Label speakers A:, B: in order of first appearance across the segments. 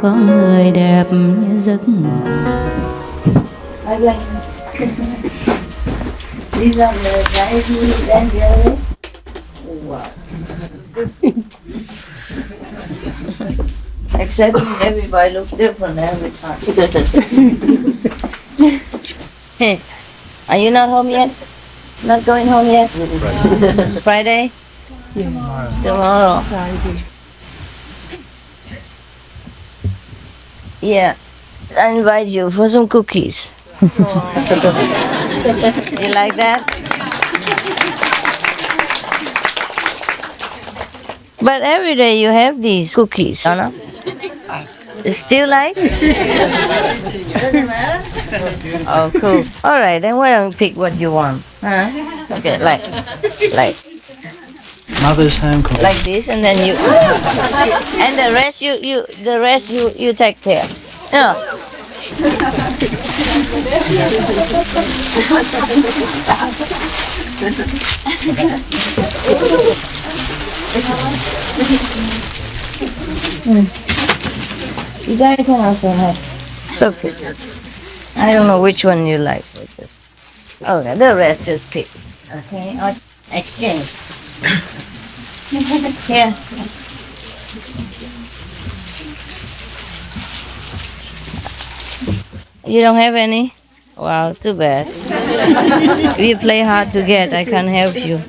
A: có người đẹp như giấc mơ.
B: These are the guys who stand here. Wow. Except everybody looks different every time. Hey, are you not home yet? Not going home yet? Friday? Tomorrow. Friday. Yeah, I invite you for some cookies. You like that? But every day you have these cookies, no? Still like? Doesn't matter? Oh, cool. All right, then why don't you pick what you want? Huh? Okay, like
C: Mother's home cookie.
B: like this, and then you, and the rest you take care. Yeah. You guys can also have. It's okay. I don't know which one you like. Okay, the rest just pick. Okay, or exchange. Here. You don't have any? Wow, too bad. If you play hard to get, I can't help you.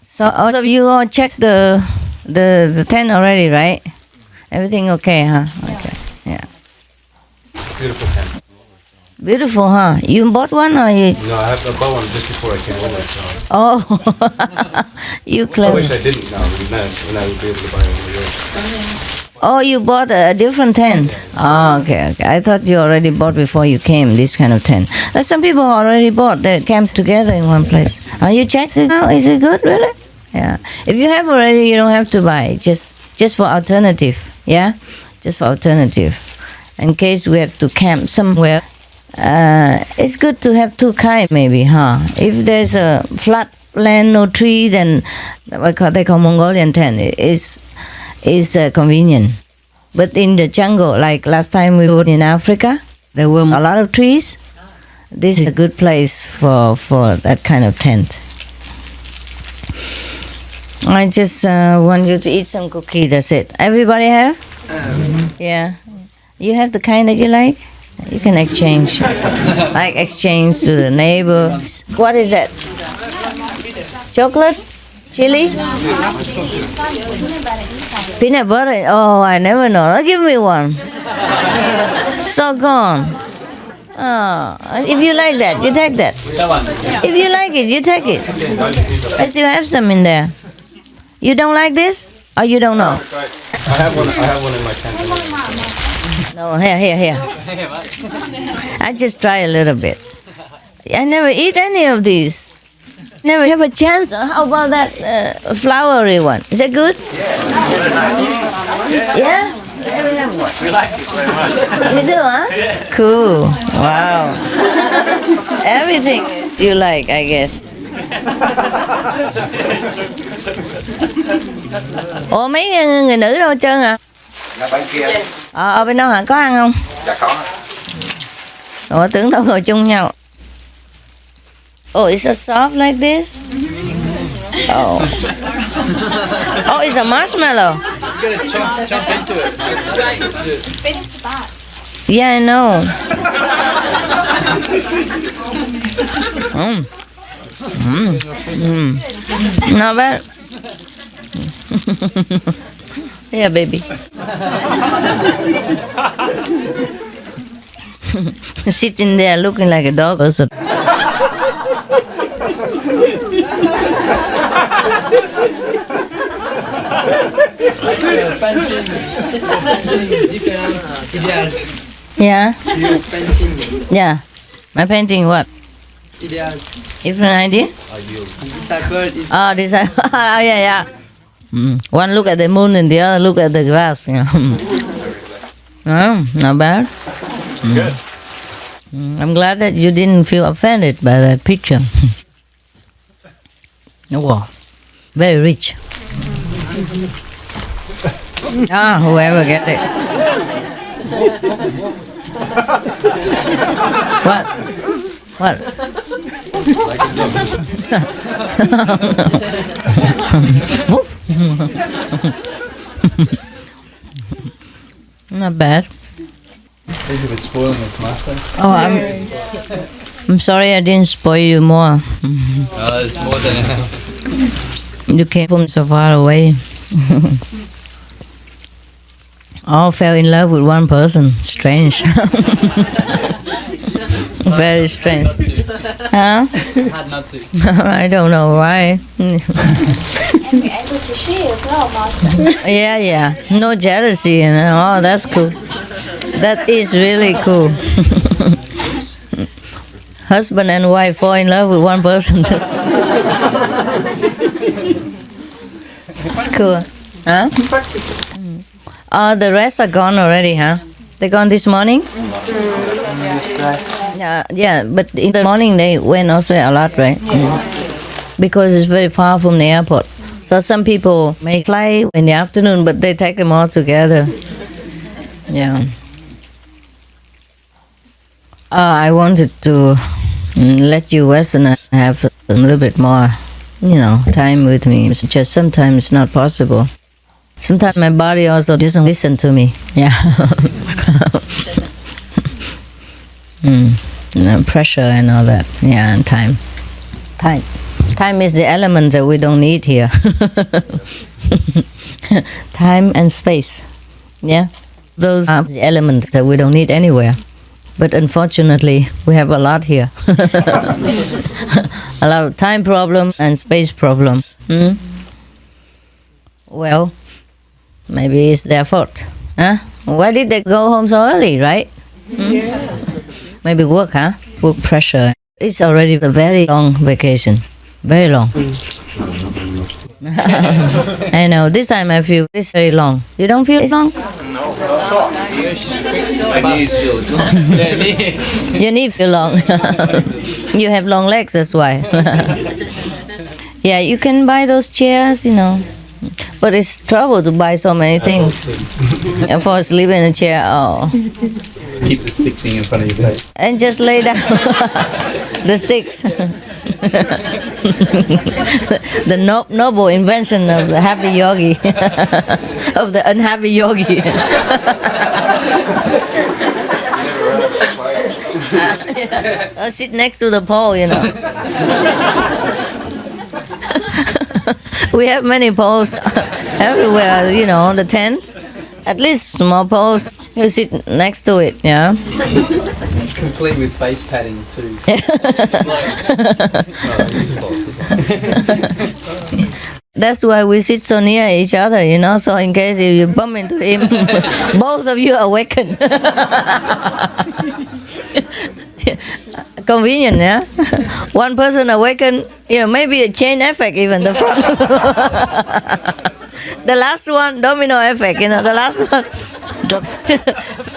B: So all of you all checked the tent already, right? Everything okay, huh? Okay, yeah.
D: Beautiful tent.
B: Beautiful, huh? You bought one or you?
D: No, I bought one just before I came over. So
B: Oh, you
D: I
B: clever.
D: wish I didn't now. When I would be able to buy one here.
B: Oh, you bought a different tent. Oh, okay. I thought you already bought before you came, this kind of tent. There's some people already bought that camped together in one place. Oh, you checked it out? Is it good, really? Yeah. If you have already, you don't have to buy. Just for alternative. Yeah? Just for alternative. In case we have to camp somewhere. It's good to have two kinds, maybe, huh? If there's a flat land, no tree, then they call Mongolian tent. Is convenient. But in the jungle, like last time we were in Africa, there were a lot of trees. This is a good place for that kind of tent. I just want you to eat some cookie, that's it. Everybody have? Yeah. You have the kind that you like? You can exchange. Like exchange to the neighbor. What is that? Chocolate? Chili? Peanut butter? Oh, I never know. Give me one. So gone. Oh, if you like that, you take that. If you like it, you take it. I still have some in there. You don't like this? Or you don't know?
D: I have one in my tent.
B: No, here. I just try a little bit. I never eat any of these. Never have a chance. How about that flowery one? Is that good? Yeah? Let me have one.
C: We like it very much.
B: You do, huh? Cool. Wow. Everything you like, I guess. Ủa mấy người nữ đâu hết trơn à?
E: Là bên kia.
B: Ở bên đó hả? Có ăn không?
E: Dạ có.
B: Ủa tưởng đâu ngồi chung nhau. Oh, it's so soft like this? Oh. Oh, it's a marshmallow.
C: You gotta jump into it.
F: Fit into that.
B: Yeah, I know. Not bad. Yeah, baby. Sitting there looking like a dog or something. Yeah. Yeah. My painting what? Different idea? Oh, this oh, yeah. One look at the moon and the other look at the grass. No, not bad.
D: Good.
B: I'm glad that you didn't feel offended by that picture. Wow, very rich. Whoever gets it. What? What? Woof. Not bad.
C: Thank you for spoiling the tomato.
B: Oh, I'm sorry I didn't spoil you more.
C: Oh, it's more than enough.
B: You came from so far away. All fell in love with one person. Strange. Very strange. Huh?
C: Hard not to.
B: I don't know why.
F: And you're able to share as well, Master.
B: Yeah. No jealousy, you know. Oh, that's cool. That is really cool. Husband and wife fall in love with one person too. It's cool. Huh? The rest are gone already, huh? They gone this morning? Yeah, but in the morning they went also a lot, right? Because it's very far from the airport. So some people may fly in the afternoon, but they take them all together. Yeah. I wanted to let you Westerners have a little bit more, time with me. It's just sometimes it's not possible. Sometimes my body also doesn't listen to me. Yeah. Pressure and all that. Yeah, and time. Time is the element that we don't need here. Time and space. Yeah. Those are the elements that we don't need anywhere. But unfortunately, we have a lot here. A lot of time problems and space problems. Well, maybe it's their fault. Huh? Why did they go home so early, right? Maybe work, huh? Work pressure. It's already a very long vacation. Very long. I know. This time I feel it's very long. You don't feel it's long?
C: My knees feel
B: Your knees feel long. You have long legs, that's why. Yeah, you can buy those chairs, But it's trouble to buy so many things. And fall asleep in a chair,
C: Keep the stick thing in front of your face.
B: And just lay down. The sticks. The noble invention of the happy yogi. Of the unhappy yogi. I'll sit next to the pole, We have many poles everywhere, on the tent. At least small poles. You sit next to it, yeah.
C: It's complete with face padding too.
B: That's why we sit so near each other, so in case if you bump into him, both of you awaken. Convenient, yeah? One person awaken, maybe a chain effect even, the front. The last one, domino effect, the last one drops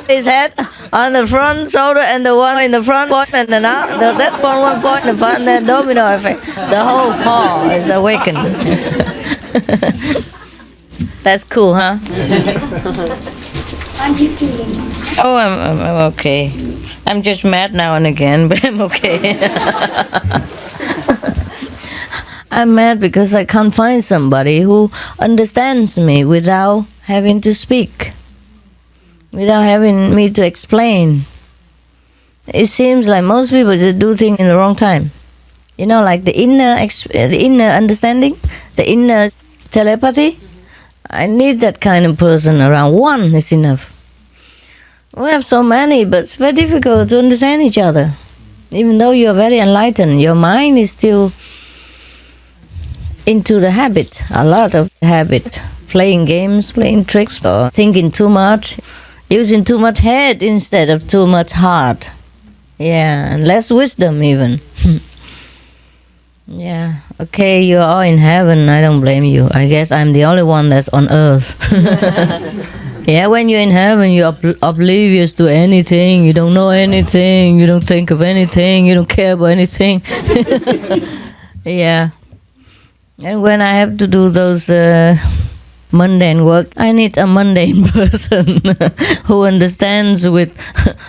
B: his head on the front shoulder and the one in the front point and then that front one point in the front and then domino effect. The whole paw is awakened. That's cool, huh?
F: I'm used to it.
B: Oh, I'm okay. I'm just mad now and again, but I'm okay. I'm mad because I can't find somebody who understands me without having to speak, without having me to explain. It seems like most people just do things in the wrong time. Like the inner understanding, the inner telepathy. I need that kind of person around. One is enough. We have so many, but it's very difficult to understand each other. Even though you're very enlightened, your mind is still into the habit, a lot of habit. Playing games, playing tricks, or thinking too much, using too much head instead of too much heart. Yeah, and less wisdom even. Yeah, okay, you're all in heaven, I don't blame you. I guess I'm the only one that's on earth. Yeah, when you're in heaven, you're oblivious to anything, you don't know anything, you don't think of anything, you don't care about anything. Yeah. And when I have to do those mundane work, I need a mundane person who understands with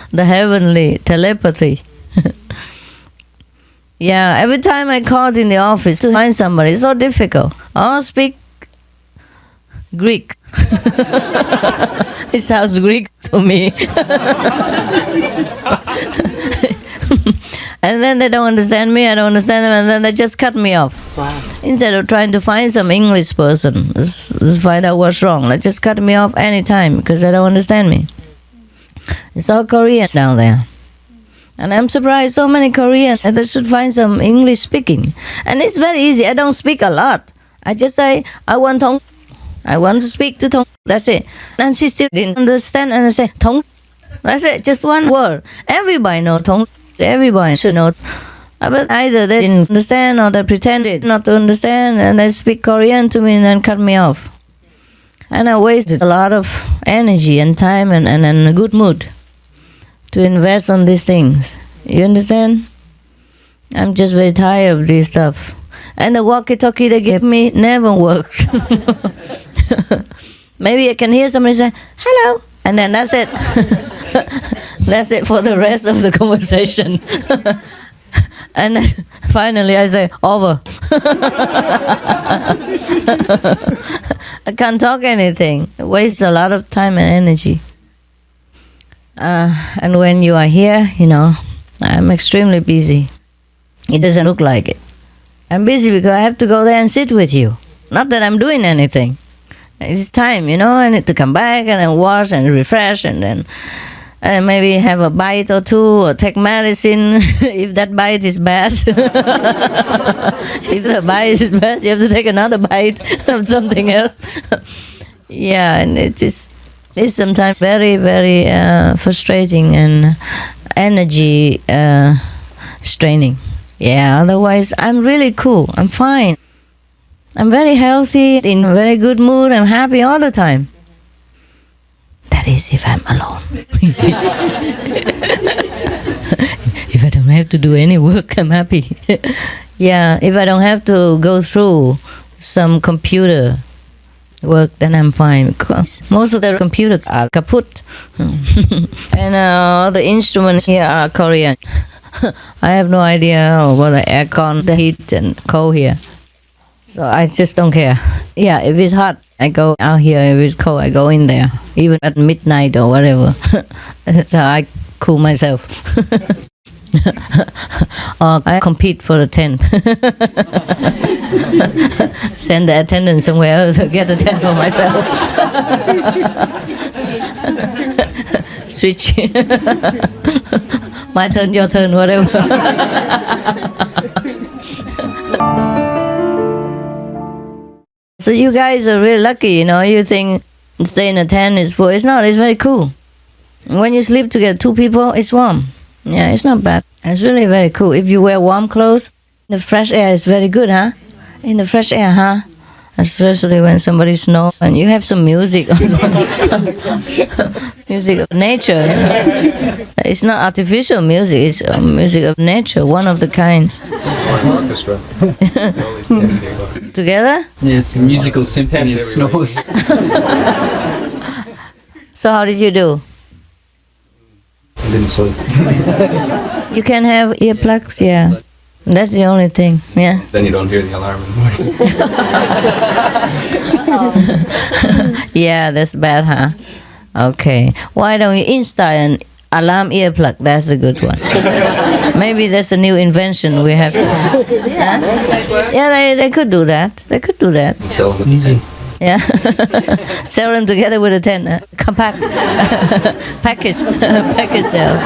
B: the heavenly telepathy. Yeah, every time I called in the office to find somebody, it's so difficult. I'll speak Greek. It sounds Greek to me. And then they don't understand me, I don't understand them, and then they just cut me off.
A: Wow.
B: Instead of trying to find some English person, let's find out what's wrong. They just cut me off anytime because they don't understand me. It's all Korean down there. And I'm surprised so many Koreans, and they should find some English speaking. And it's very easy. I don't speak a lot. I just say, I want Thong. I want to speak to Thong. That's it. And she still didn't understand, and I say, Thong. That's it, just one word. Everybody knows Thong. Everybody should know. But either they didn't understand or they pretended not to understand, and they speak Korean to me and then cut me off. And I wasted a lot of energy and time and a good mood to invest on these things. You understand? I'm just very tired of this stuff. And the walkie-talkie they give me never works. Maybe I can hear somebody say, hello, and then that's it. That's it for the rest of the conversation. And then finally I say, over. I can't talk anything. It wastes a lot of time and energy. And when you are here, I'm extremely busy. It doesn't look like it. I'm busy because I have to go there and sit with you. Not that I'm doing anything. It's time, I need to come back and then wash and refresh and then maybe have a bite or two or take medicine if that bite is bad. If the bite is bad, you have to take another bite of something else. Yeah, and it's sometimes very, very frustrating and energy straining. Yeah, otherwise I'm really cool. I'm fine. I'm very healthy, in a very good mood. I'm happy all the time. That is if I'm alone. If I don't have to do any work, I'm happy. Yeah, if I don't have to go through some computer work, then I'm fine. Because most of the computers are kaput. And all the instruments here are Korean. I have no idea what the aircon, the heat and cold here. So I just don't care. Yeah, if it's hot, I go out here. If it's cold, I go in there. Even at midnight or whatever. So I cool myself. Or I compete for the tent. Send the attendant somewhere else or get a tent for myself. Switch. My turn, your turn, whatever. So you guys are really lucky, You think stay in a tent is poor. It's not. It's very cool. When you sleep together, two people, it's warm. Yeah, it's not bad. It's really very cool. If you wear warm clothes, the fresh air is very good, huh? In the fresh air, huh? Especially when somebody snores and you have some music. Music of nature. It's not artificial music. It's music of nature, one of the kinds.
D: Orchestra.
B: Together?
C: Yeah, it's a musical symphony of snores.
B: So how did you do?
D: I didn't sleep.
B: You can have earplugs, yeah. That's the only thing, yeah.
D: Then you don't hear the alarm in the morning.
B: Yeah, that's bad, huh? Okay. Why don't you install an alarm earplug? That's a good one. Maybe that's a new invention we have to... Huh? Yeah, they could do that. They could do that.
D: Sell them. Easy.
B: Yeah. Sell them together with a tent. Compact. Package. Package sale.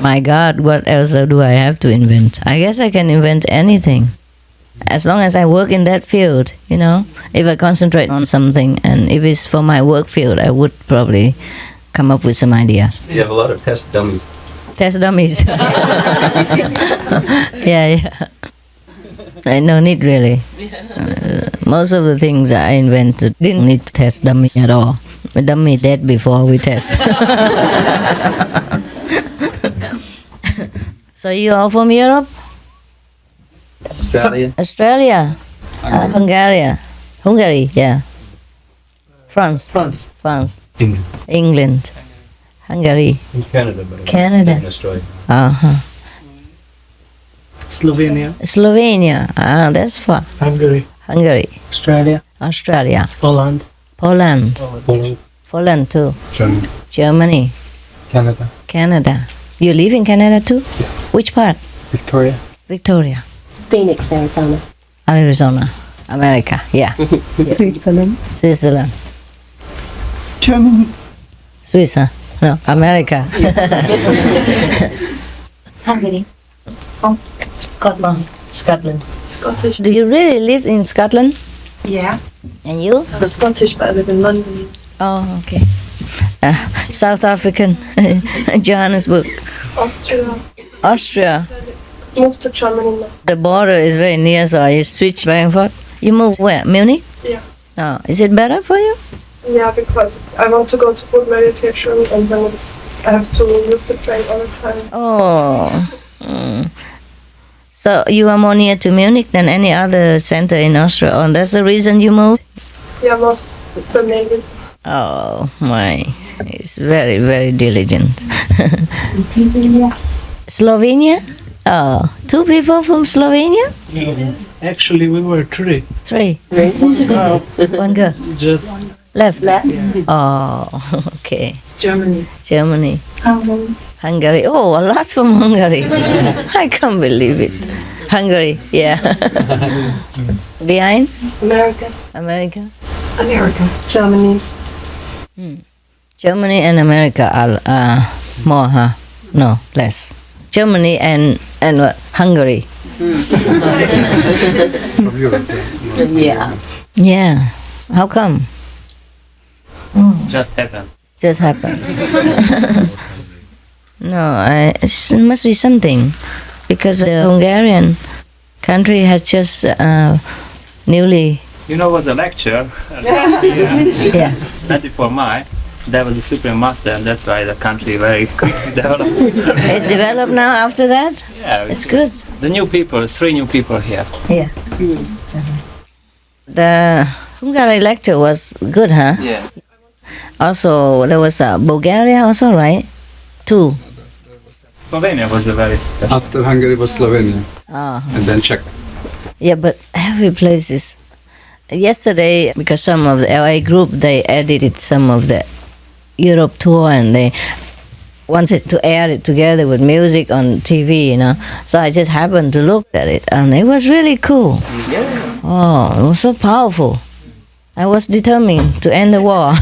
B: My God, what else do I have to invent? I guess I can invent anything. As long as I work in that field, If I concentrate on something and if it's for my work field, I would probably come up with some ideas.
D: You have a lot of test dummies.
B: Test dummies. Yeah. No need really. Most of the things I invented didn't need to test dummies at all. The dummy dead before we test. So you all from Europe?
C: Australia.
B: Australia. Hungary, yeah. France. England. Hungary.
D: In Canada, but
B: Canada.
D: in Australia.
B: Uh-huh.
E: Slovenia,
B: Ah, that's far.
E: Hungary,
B: Australia.
E: Poland,
B: Poland too. Germany. Canada. You live in Canada too?
E: Yeah.
B: Which part? Victoria.
G: Phoenix, Arizona.
B: Arizona. America, yeah. Switzerland.
E: Germany,
B: Swiss, huh? No, America.
G: Hungary. Scotland.
F: Scottish.
B: Do you really live in Scotland?
F: Yeah.
B: And you?
F: I'm Scottish, but I live in London.
B: Oh, okay. South African, Johannesburg. Austria.
F: Moved to Germany now.
B: The border is very near, so you switch back and forth. You move where? Munich?
F: Yeah.
B: Oh, is it better for you?
F: Yeah, because I want to go to food meditation and then I have to use the train all the time.
B: Oh. So you are more near to Munich than any other center in Austria, and that's the reason you moved?
F: Yeah, it's the main reason.
B: Oh my, he's very, very diligent. Slovenia? Oh, 2 people from Slovenia?
E: Actually, we were 3.
B: 3. One girl.
E: Just
B: Left. Oh, okay.
F: Germany.
B: Hungary. Oh, a lot from Hungary. I can't believe it. Hungary, yeah. Behind? America.
F: Germany.
B: Germany and America are more, huh? No, less. Germany and what? Hungary.
D: From Europe.
G: Yeah.
B: Yeah. How come?
C: Just happened.
B: Just happened. No, it must be something, because the Hungarian country has just newly.
C: You know, was a lecture last year,
B: Yeah.
C: 94 May. That was the Supreme Master, and that's why the country very quickly developed.
B: It's developed now after that?
C: Yeah,
B: It's good.
C: The new people, 3 new people here.
B: Yeah. The Hungary lecture was good, huh?
C: Yeah.
B: Also, there was Bulgaria also, right? 2.
C: Slovenia was a very special.
D: After Hungary was Slovenia,
B: Oh.
D: and then Czech.
B: Yeah, but every place is. Yesterday, because some of the LA group, they edited some of the Europe tour, and they wanted to air it together with music on TV, you know. So I just happened to look at it, and it was really cool. Oh, it was so powerful. I was determined to end the war.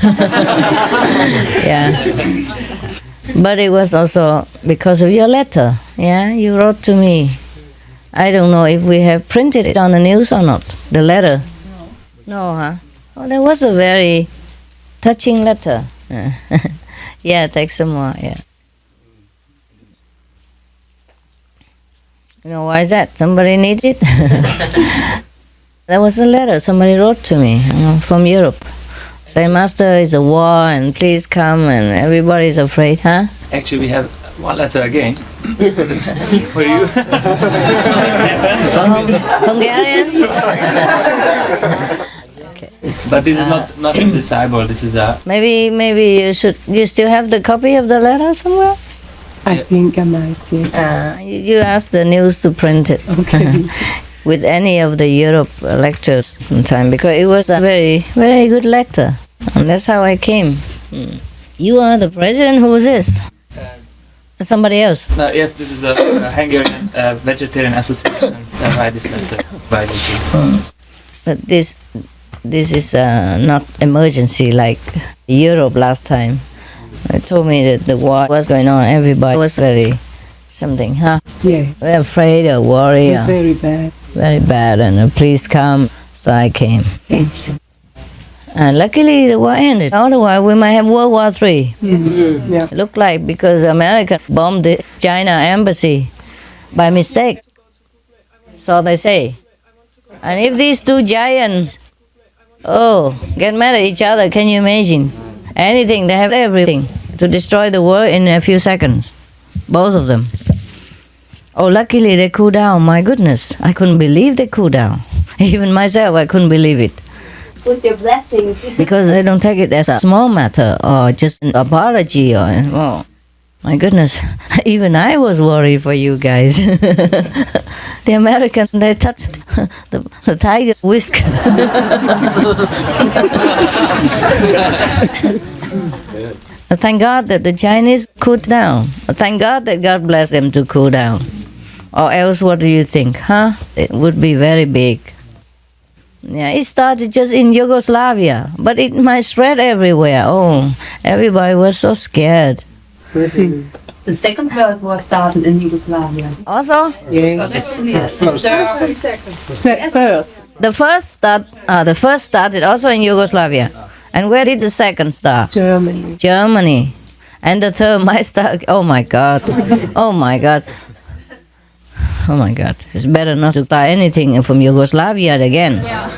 B: Yeah. But it was also because of your letter. Yeah, you wrote to me. I don't know if we have printed it on the news or not, the letter. No, huh? Oh, that was a very touching letter. Yeah, take some more, yeah. You know, why is that? Somebody needs it? There was a letter somebody wrote to me, you know, from Europe. Say, Master, it's a war, and please come, and everybody's afraid, huh?
C: Actually, we have one letter again for you.
B: For Hungarians? Okay.
C: But this is not a disciple. This is a.
B: Maybe you still have the copy of the letter somewhere?
E: I think I might, yeah.
B: You ask the news to print it.
E: Okay.
B: With any of the Europe lectures sometime, because it was a very, very good lecture. And that's how I came. You are the president? Who is this? Somebody else?
C: Yes, this is a Hungarian vegetarian association. By this letter, by this.
B: But this is not emergency like Europe last time. They told me that the war was going on. Everybody was very something, huh?
E: Yeah,
B: Very afraid or worried.
E: it's very bad.
B: Very bad, and please come. So I came. And luckily the war ended. Otherwise we might have World War III.
E: Yeah.
B: It looked like, because America bombed the China embassy by mistake. So they say. And if these 2 giants, get mad at each other, can you imagine? Anything, they have everything to destroy the world in a few seconds. Both of them. Oh, luckily they cooled down. My goodness, I couldn't believe they cooled down. Even myself, I couldn't believe it.
G: With your blessings.
B: Because I don't take it as a small matter or just an apology or, oh, my goodness, even I was worried for you guys. The Americans, they touched the tiger's whisk. Thank God that the Chinese cooled down. Thank God that God blessed them to cool down. Or else, what do you think, huh? It would be very big. Yeah, it started just in Yugoslavia, but it might spread everywhere. Oh, everybody was so scared.
H: The second word was started in Yugoslavia.
B: Also,
E: First.
B: the first started also in Yugoslavia. And where did the second start?
E: Germany.
B: Germany. And the third might start. Oh my God. Oh my God. Oh my God. It's better not to start anything from Yugoslavia again. Yeah.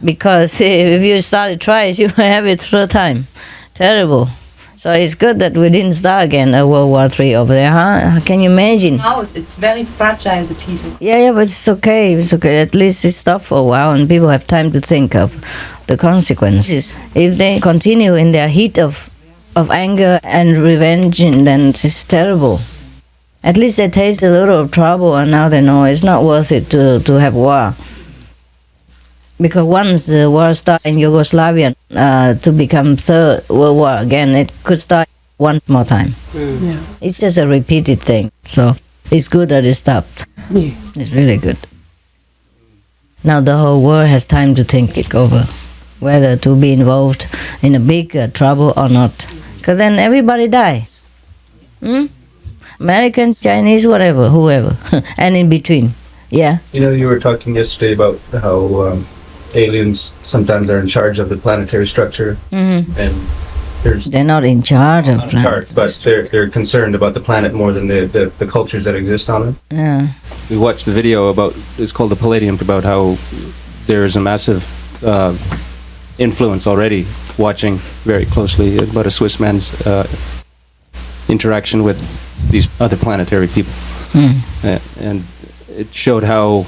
B: Because if you start it twice, you have it third time. Terrible. So it's good that we didn't start again a World War III over there, huh? Can you imagine?
H: Now it's very fragile, the peace.
B: Yeah, but it's okay. It's okay. At least it stopped for a while and people have time to think of the consequences. If they continue in their heat of anger and revenge, then it's terrible. At least they taste a little of trouble and now they know it's not worth it to have war. Because once the war started in Yugoslavia to become Third World War again, it could start one more time.
E: Yeah.
B: It's just a repeated thing. So it's good that it stopped.
E: Yeah.
B: It's really good. Now the whole world has time to think it over, whether to be involved in a big trouble or not. Because then everybody dies. Americans, Chinese, whatever, whoever, and in between. Yeah.
I: You know, you were talking yesterday about how aliens sometimes are in charge of the planetary structure, and
B: they're not in charge of
I: planet, but they're concerned about the planet more than the cultures that exist on it.
B: Yeah.
J: We watched the video about, it's called the Palladium, about how there is a massive influence already, watching very closely about a Swiss man's interaction with these other planetary people. And it showed how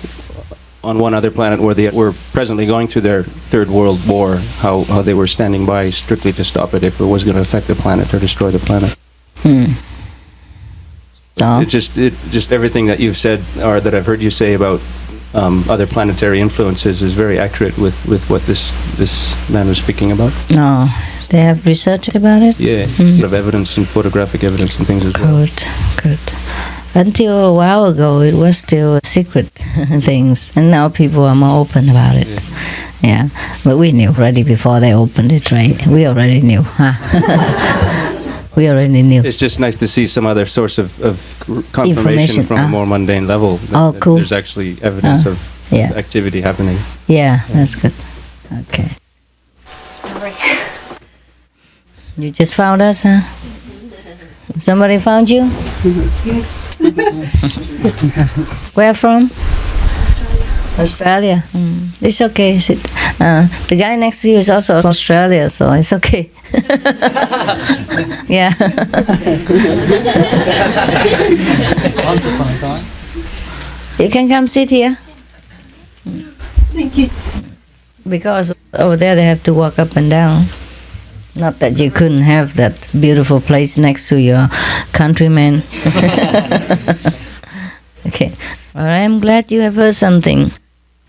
J: on one other planet where they were presently going through their Third World War, how they were standing by strictly to stop it if it was going to affect the planet or destroy the planet. It just everything that you've said, or that I've heard you say about other planetary influences is very accurate with what this man was speaking about.
B: No, they have researched about it?
J: Yeah, a lot of evidence and photographic evidence and things as well.
B: Good. Until a while ago, it was still secret things, and now people are more open about it. Yeah, but we knew already before they opened it, right? We already knew, huh? We already knew.
J: It's just nice to see some other source of confirmation from a more mundane level. That
B: Cool.
J: There's actually evidence of activity happening.
B: Yeah, that's good. Okay. You just found us, huh? Somebody found you?
F: Yes.
B: Where from? Australia. It's okay. Sit. The guy next to you is also from Australia, so it's okay. Yeah.
C: Once upon a time.
B: You can come sit here.
F: Thank you.
B: Because over there they have to walk up and down. Not that you couldn't have that beautiful place next to your countrymen. Okay. Well, I'm glad you have heard something,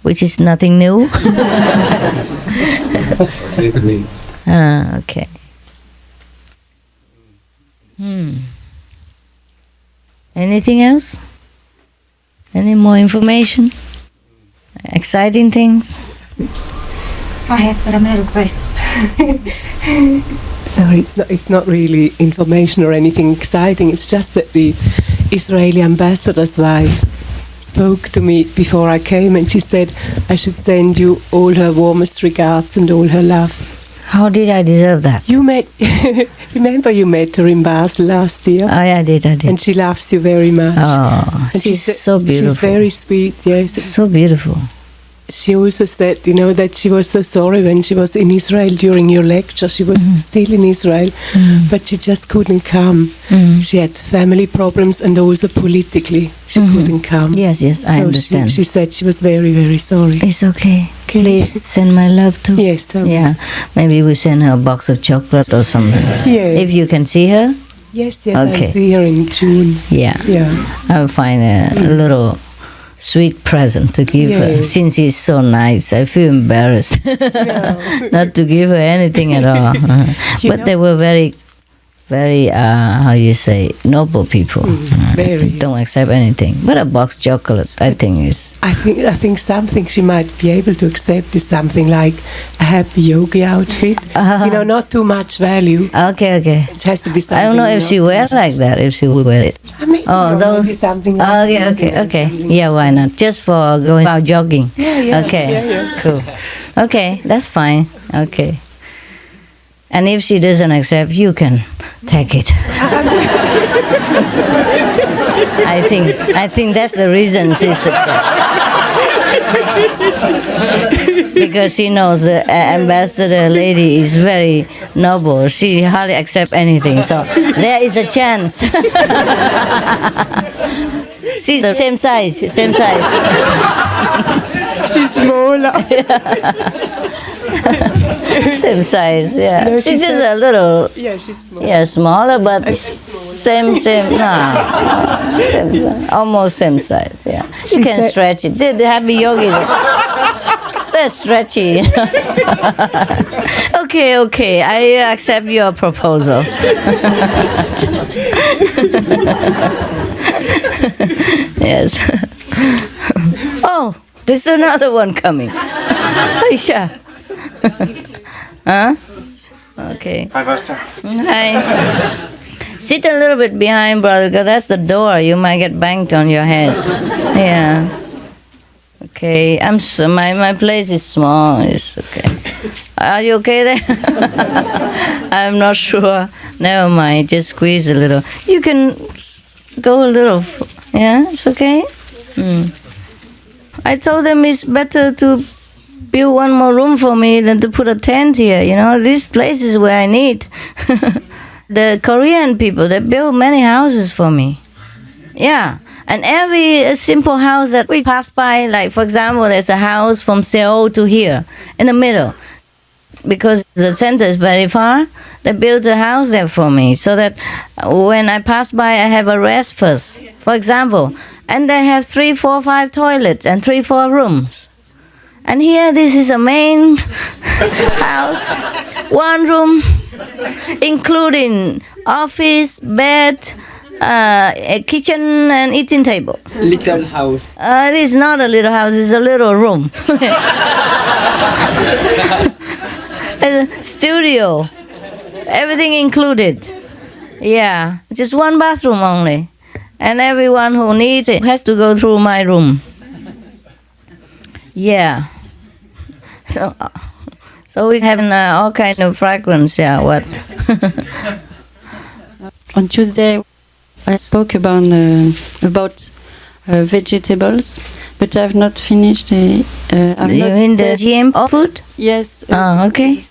B: which is nothing new. Okay. Anything else? Any more information? Exciting things?
H: I have another question.
E: So it's not really information or anything exciting. It's just that the Israeli ambassador's wife spoke to me before I came, and she said I should send you all her warmest regards and all her love.
B: How did I deserve that?
E: You met, remember you met her in Basel last year?
B: Oh, yeah, I did.
E: And she loves you very much.
B: Oh,
E: and
B: she's so beautiful.
E: She's very sweet, yes.
B: So beautiful.
E: she also said, that she was so sorry when she was in Israel during your lecture. She was still in Israel, but she just couldn't come. She had family problems and also politically she couldn't come.
B: Yes, I understand.
E: She said she was very, very sorry.
B: It's okay. Please send my love too.
E: Yes. Okay.
B: Yeah, maybe we send her a box of chocolate or something.
E: Yes.
B: If you can see her.
E: Yes,
B: Okay.
E: I'll see her in June.
B: Yeah. I'll find a little sweet present to give her. Since he's so nice, I feel embarrassed not to give her anything at all. But they were very, very, how you say, noble people.
E: Very.
B: Don't accept anything. But a box of chocolates, I think is.
E: I think something she might be able to accept is something like a happy yogi outfit. Not too much value.
B: Okay.
E: It has to be something.
B: I don't know if she wears like that. If she would wear it.
E: I mean,
B: those.
E: maybe something like
B: Okay. Yeah, why not? Just for going out jogging.
E: Yeah.
B: Okay. Cool. Okay, that's fine. Okay. And if she doesn't accept, you can take it. I think that's the reason she's because she knows the ambassador lady is very noble. She hardly accepts anything, so there is a chance. She's the same size.
E: She's smaller.
B: Same size, yeah.
E: No,
B: she's just a little.
E: Yeah, she's smaller.
B: Yeah, smaller, but same. No, same size, almost same size. Yeah, you can stretch it. The happy yogi, that's stretchy. Okay, I accept your proposal. Yes. Oh, there's another one coming. Aisha. Huh? Okay.
C: Hi, Pastor.
B: Hi. Sit a little bit behind, brother, because that's the door. You might get banged on your head. Yeah. Okay. My place is small. It's okay. Are you okay there? I'm not sure. Never mind. Just squeeze a little. You can go a little. Yeah, it's okay. I told them it's better to build one more room for me than to put a tent here. This place is where I need. The Korean people, they build many houses for me. Yeah. And every simple house that we pass by, like for example, there's a house from Seoul to here, in the middle. Because the center is very far, they built a house there for me, so that when I pass by, I have a rest first, for example. And they have 3, 4, 5 toilets and 3, 4 rooms. And here, this is a main house, 1 room, including office, bed, a kitchen and eating table.
E: Little house.
B: It is not a little house, it's a little room. A studio, everything included. Yeah, just 1 bathroom only. And everyone who needs it has to go through my room. Yeah. So we have all kinds of fragrance. Yeah. What?
K: On Tuesday, I spoke about vegetables, but I've not finished.
B: You mean the GM food?
K: Yes.
B: Oh, okay.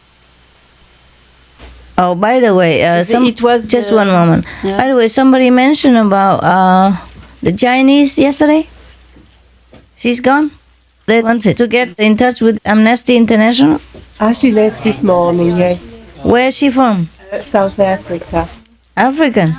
B: Oh, by the way,
K: it was
B: just one moment.
K: Yeah.
B: By the way, somebody mentioned about the Chinese yesterday. She's gone. They wanted to get in touch with Amnesty International.
E: She left this morning, yes.
B: Where is she from?
E: South Africa.
B: African.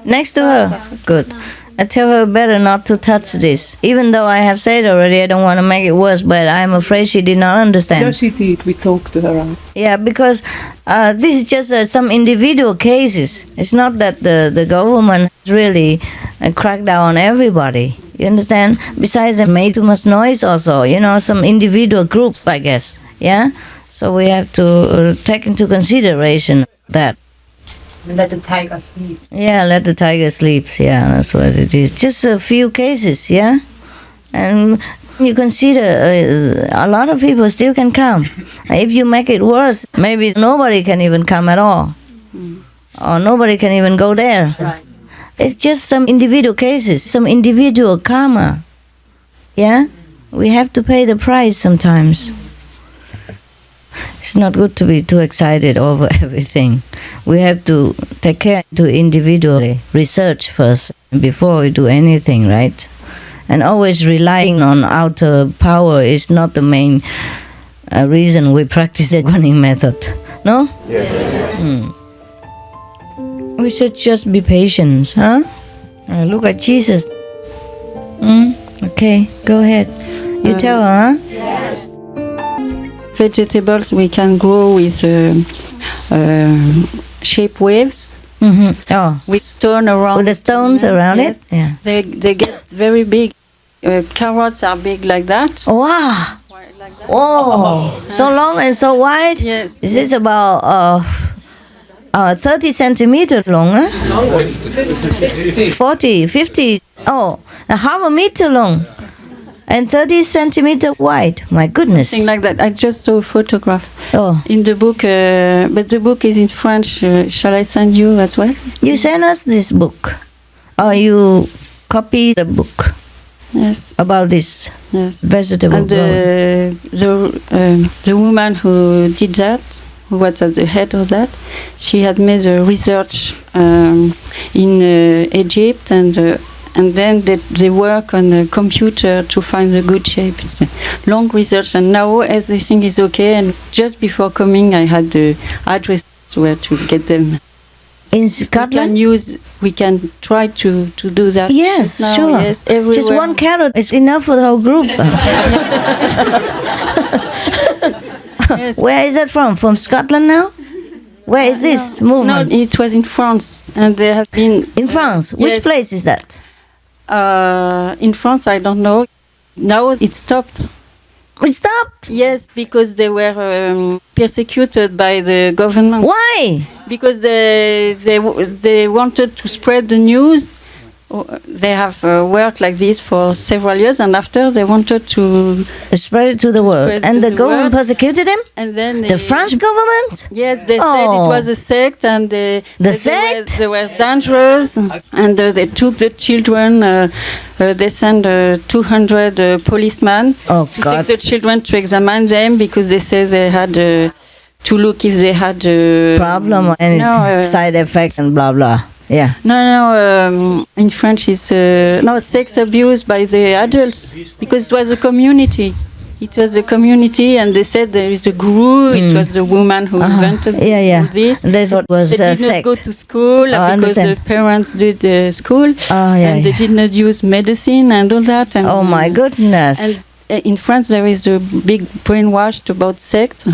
B: Next to her. Good. I tell her better not to touch this. Even though I have said already, I don't want to make it worse, but I'm afraid she did not understand.
E: No, she did. We talked to her.
B: Yeah, because this is just some individual cases. It's not that the government really cracked down on everybody. You understand? Besides, they made too much noise also. Some individual groups, I guess. Yeah? So we have to take into consideration that.
H: Let the tiger sleep.
B: Yeah, let the tiger sleep. Yeah, that's what it is. Just a few cases, yeah? And you consider a lot of people still can come. If you make it worse, maybe nobody can even come at all. Or nobody can even go there.
H: Right.
B: It's just some individual cases, some individual karma. Yeah? We have to pay the price sometimes. It's not good to be too excited over everything. We have to take care to individually research first before we do anything, right? And always relying on outer power is not the main reason we practice the Guaning method. No?
I: Yes.
B: We should just be patient, huh? Look at Jesus. Okay, go ahead. You tell her, huh?
K: Yes. Vegetables we can grow with shape waves.
B: Oh,
K: with stone around.
B: with the stones around
K: yes.
B: it? Yeah.
K: They get very big. Carrots are big like that.
B: Wow!
K: Like that.
B: Oh, so long and so wide?
K: Yes.
B: This is about 30 centimeters long, huh? 40, 50, a half a meter long. And 30 centimeters wide. My goodness.
K: Something like that. I just saw a photograph in the book, but the book is in French. Shall I send you as well?
B: You send us this book. Or you copy the book.
K: Yes.
B: About this vegetable
K: and the woman who did that, who was at the head of that, she had made a research in Egypt, and then they work on a computer to find the good shape. It's a long research, and now everything is okay. And just before coming, I had the address where to get them.
B: In Scotland?
K: We can try to do that.
B: Yes,
K: now,
B: sure.
K: Yes, everywhere.
B: Just one carrot is enough for the whole group.
K: Yes.
B: Where is that from? From Scotland now? Where is this movement?
K: No, it was in France, and they have been...
B: In France? Which
K: yes.
B: place is that?
K: In France, I don't know. Now it stopped.
B: It stopped?
K: Yes, because they were persecuted by the government.
B: Why?
K: Because they wanted to spread the news. They have worked like this for several years, and after they wanted to
B: spread it to the world. And the government persecuted them?
K: And then
B: the French government?
K: Yes, they said it was a sect, and they they were dangerous, and they took the children. They sent 200 policemen to take the children to examine them, because they said they had to look if they had
B: problem or anything, side effects and blah blah. Yeah.
K: No. In French, it's sex abuse by the adults, because it was a community. It was a community, and they said there is a guru. It was the woman who invented all this.
B: And they thought it was
K: they did
B: sect.
K: not go to school because the parents did school, and they did not use medicine and all that. And,
B: oh my goodness!
K: And in France, there is a big brainwash about sect.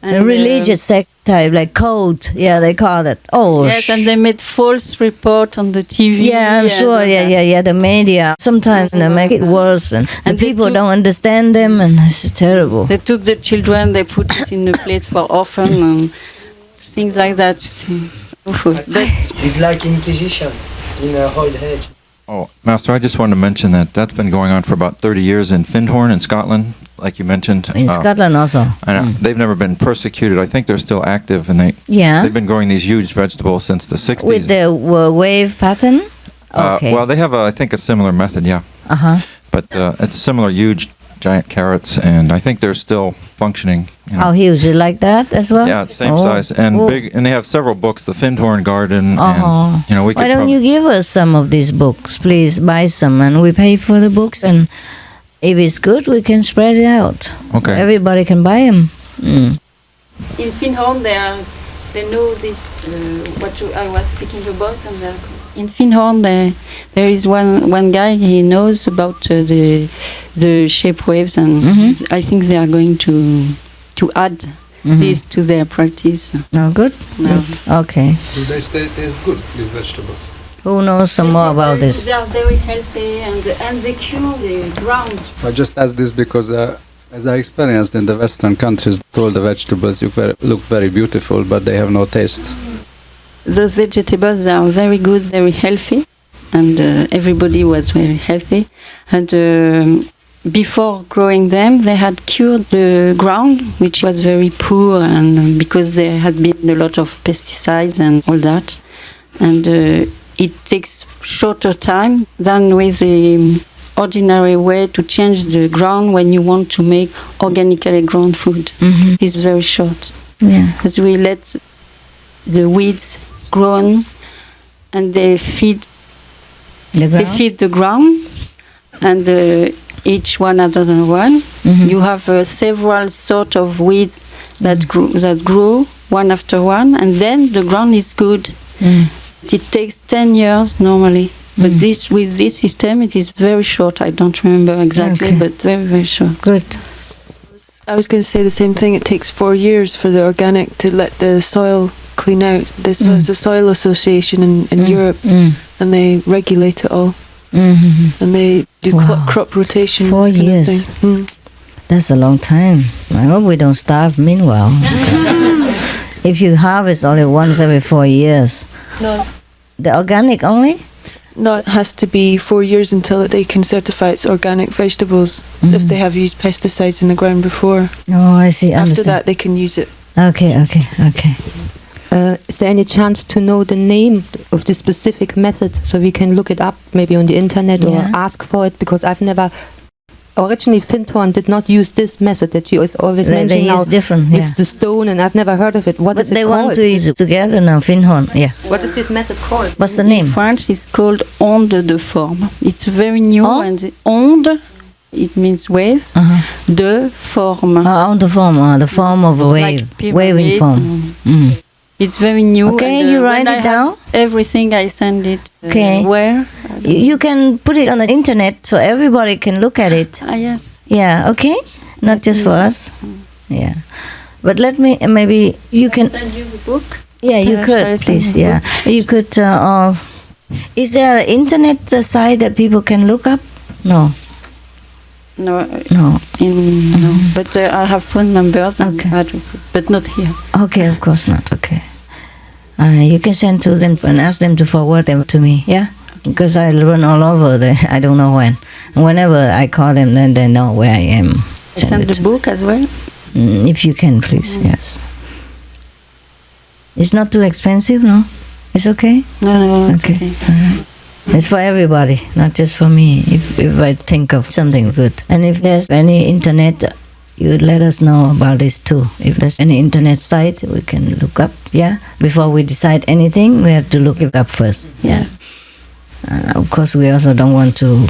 B: And a religious sect type, like cult, they call it. Oh,
K: yes, and they made false report on the TV.
B: Yeah, I'm sure. Yeah. The media sometimes they make it worse, and the people don't understand them, and it's terrible.
K: They took the children, they put it in a place for orphan and things like that.
L: It's like Inquisition in a old age.
M: Oh, Master, I just wanted to mention that's been going on for about 30 years in Findhorn in Scotland, like you mentioned.
B: In Scotland also.
M: I know. They've never been persecuted. I think they're still active, and they've been growing these huge vegetables since the 60s.
B: With the wave pattern? Okay.
M: Well, they have, I think, a similar method, yeah.
B: Uh-huh.
M: But it's similar, huge, giant carrots, and I think they're still functioning.
B: How huge? Is it like that as well?
M: Yeah, it's same size and big, and they have several books. The Findhorn Garden, and we.
B: Why don't you give us some of these books, please? Buy some, and we pay for the books, and if it's good, we can spread it out.
M: Okay.
B: Everybody can buy them.
K: In Findhorn, they know this what I was speaking about, and in Findhorn, there is one guy. He knows about the shape waves, and I think they are going to add this to their practice.
B: Oh, good.
K: No.
B: Okay.
D: Do they taste good, these vegetables?
B: Who knows some more about this?
K: They are very healthy, and they cure the ground.
D: I just asked this because, as I experienced in the Western countries, all the vegetables look very beautiful, but they have no taste.
K: Those vegetables are very good, very healthy, and everybody was very healthy. And before growing them, they had cured the ground, which was very poor, and because there had been a lot of pesticides and all that. And it takes shorter time than with the ordinary way to change the ground when you want to make organically grown food. It's very short.
B: Yeah.
K: Because we let the weeds grow and they feed the ground, and each one another one. You have several sort of weeds that grow one after one, and then the ground is good. It takes 10 years normally, but with this system it is very short. I don't remember exactly, but very, very short.
B: Good.
N: I was going to say the same thing. It takes 4 years for the organic to let the soil clean out. There's a soil association in Europe, and they regulate it all. And they do crop rotation.
B: 4 years. That's a long time. I hope we don't starve meanwhile. If you harvest only once every 4 years.
N: No.
B: The organic only?
N: No, it has to be 4 years until they can certify it's organic vegetables if they have used pesticides in the ground before.
B: Oh, I see.
N: After that, they can use it.
B: Okay.
O: Is there any chance to know the name of the specific method so we can look it up maybe on the internet or ask for it? Because I've never... Originally, Findhorn did not use this method that you always mention now.
B: Different,
O: with the stone, and I've never heard of it. What is it called?
B: They want to use it together now, Findhorn,
O: What is this method called?
B: What's the name?
K: In French, it's called onde de forme. It's very new, and onde, it means waves. De forme.
B: Onde forme, the form of a wave,
K: like
B: waving form.
K: It's very new.
B: Okay,
K: and,
B: you write it down?
K: Everything I send it.
B: Okay.
K: Where?
B: You can put it on the internet so everybody can look at it.
K: Yes.
B: Yeah, okay? Not just for us. Yeah. But let me, maybe you can...
K: send you the book?
B: Yeah, you could, please, yeah. You could, is there an internet site that people can look up? No.
K: No.
B: No.
K: No. But I have phone numbers and addresses, but not here.
B: Okay, of course not, okay. You can send to them and ask them to forward them to me, yeah? Because I run all over, I don't know when. And whenever I call them, then they know where I am.
K: Send the book as well?
B: If you can, please, yes. It's not too expensive, no? It's okay?
K: No,
B: okay. Right. It's for everybody, not just for me, if I think of something good. And if there's any internet, you would let us know about this too. If there's any internet site, we can look up, yeah? Before we decide anything, we have to look it up first.
K: Yes.
B: Of course, we also don't want to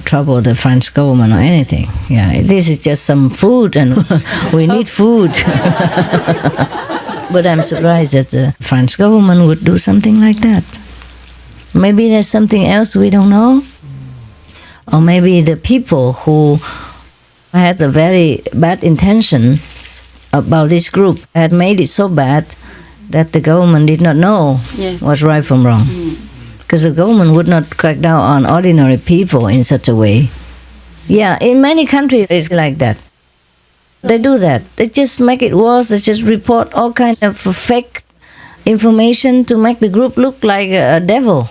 B: trouble the French government or anything. Yeah, this is just some food, and we need food. But I'm surprised that the French government would do something like that. Maybe there's something else we don't know. Or maybe the people who had a very bad intention about this group had made it so bad that the government did not know what's right from wrong. Because the government would not crack down on ordinary people in such a way. Yeah, in many countries it's like that. They do that. They just make it worse. They just report all kinds of fake information to make the group look like a devil.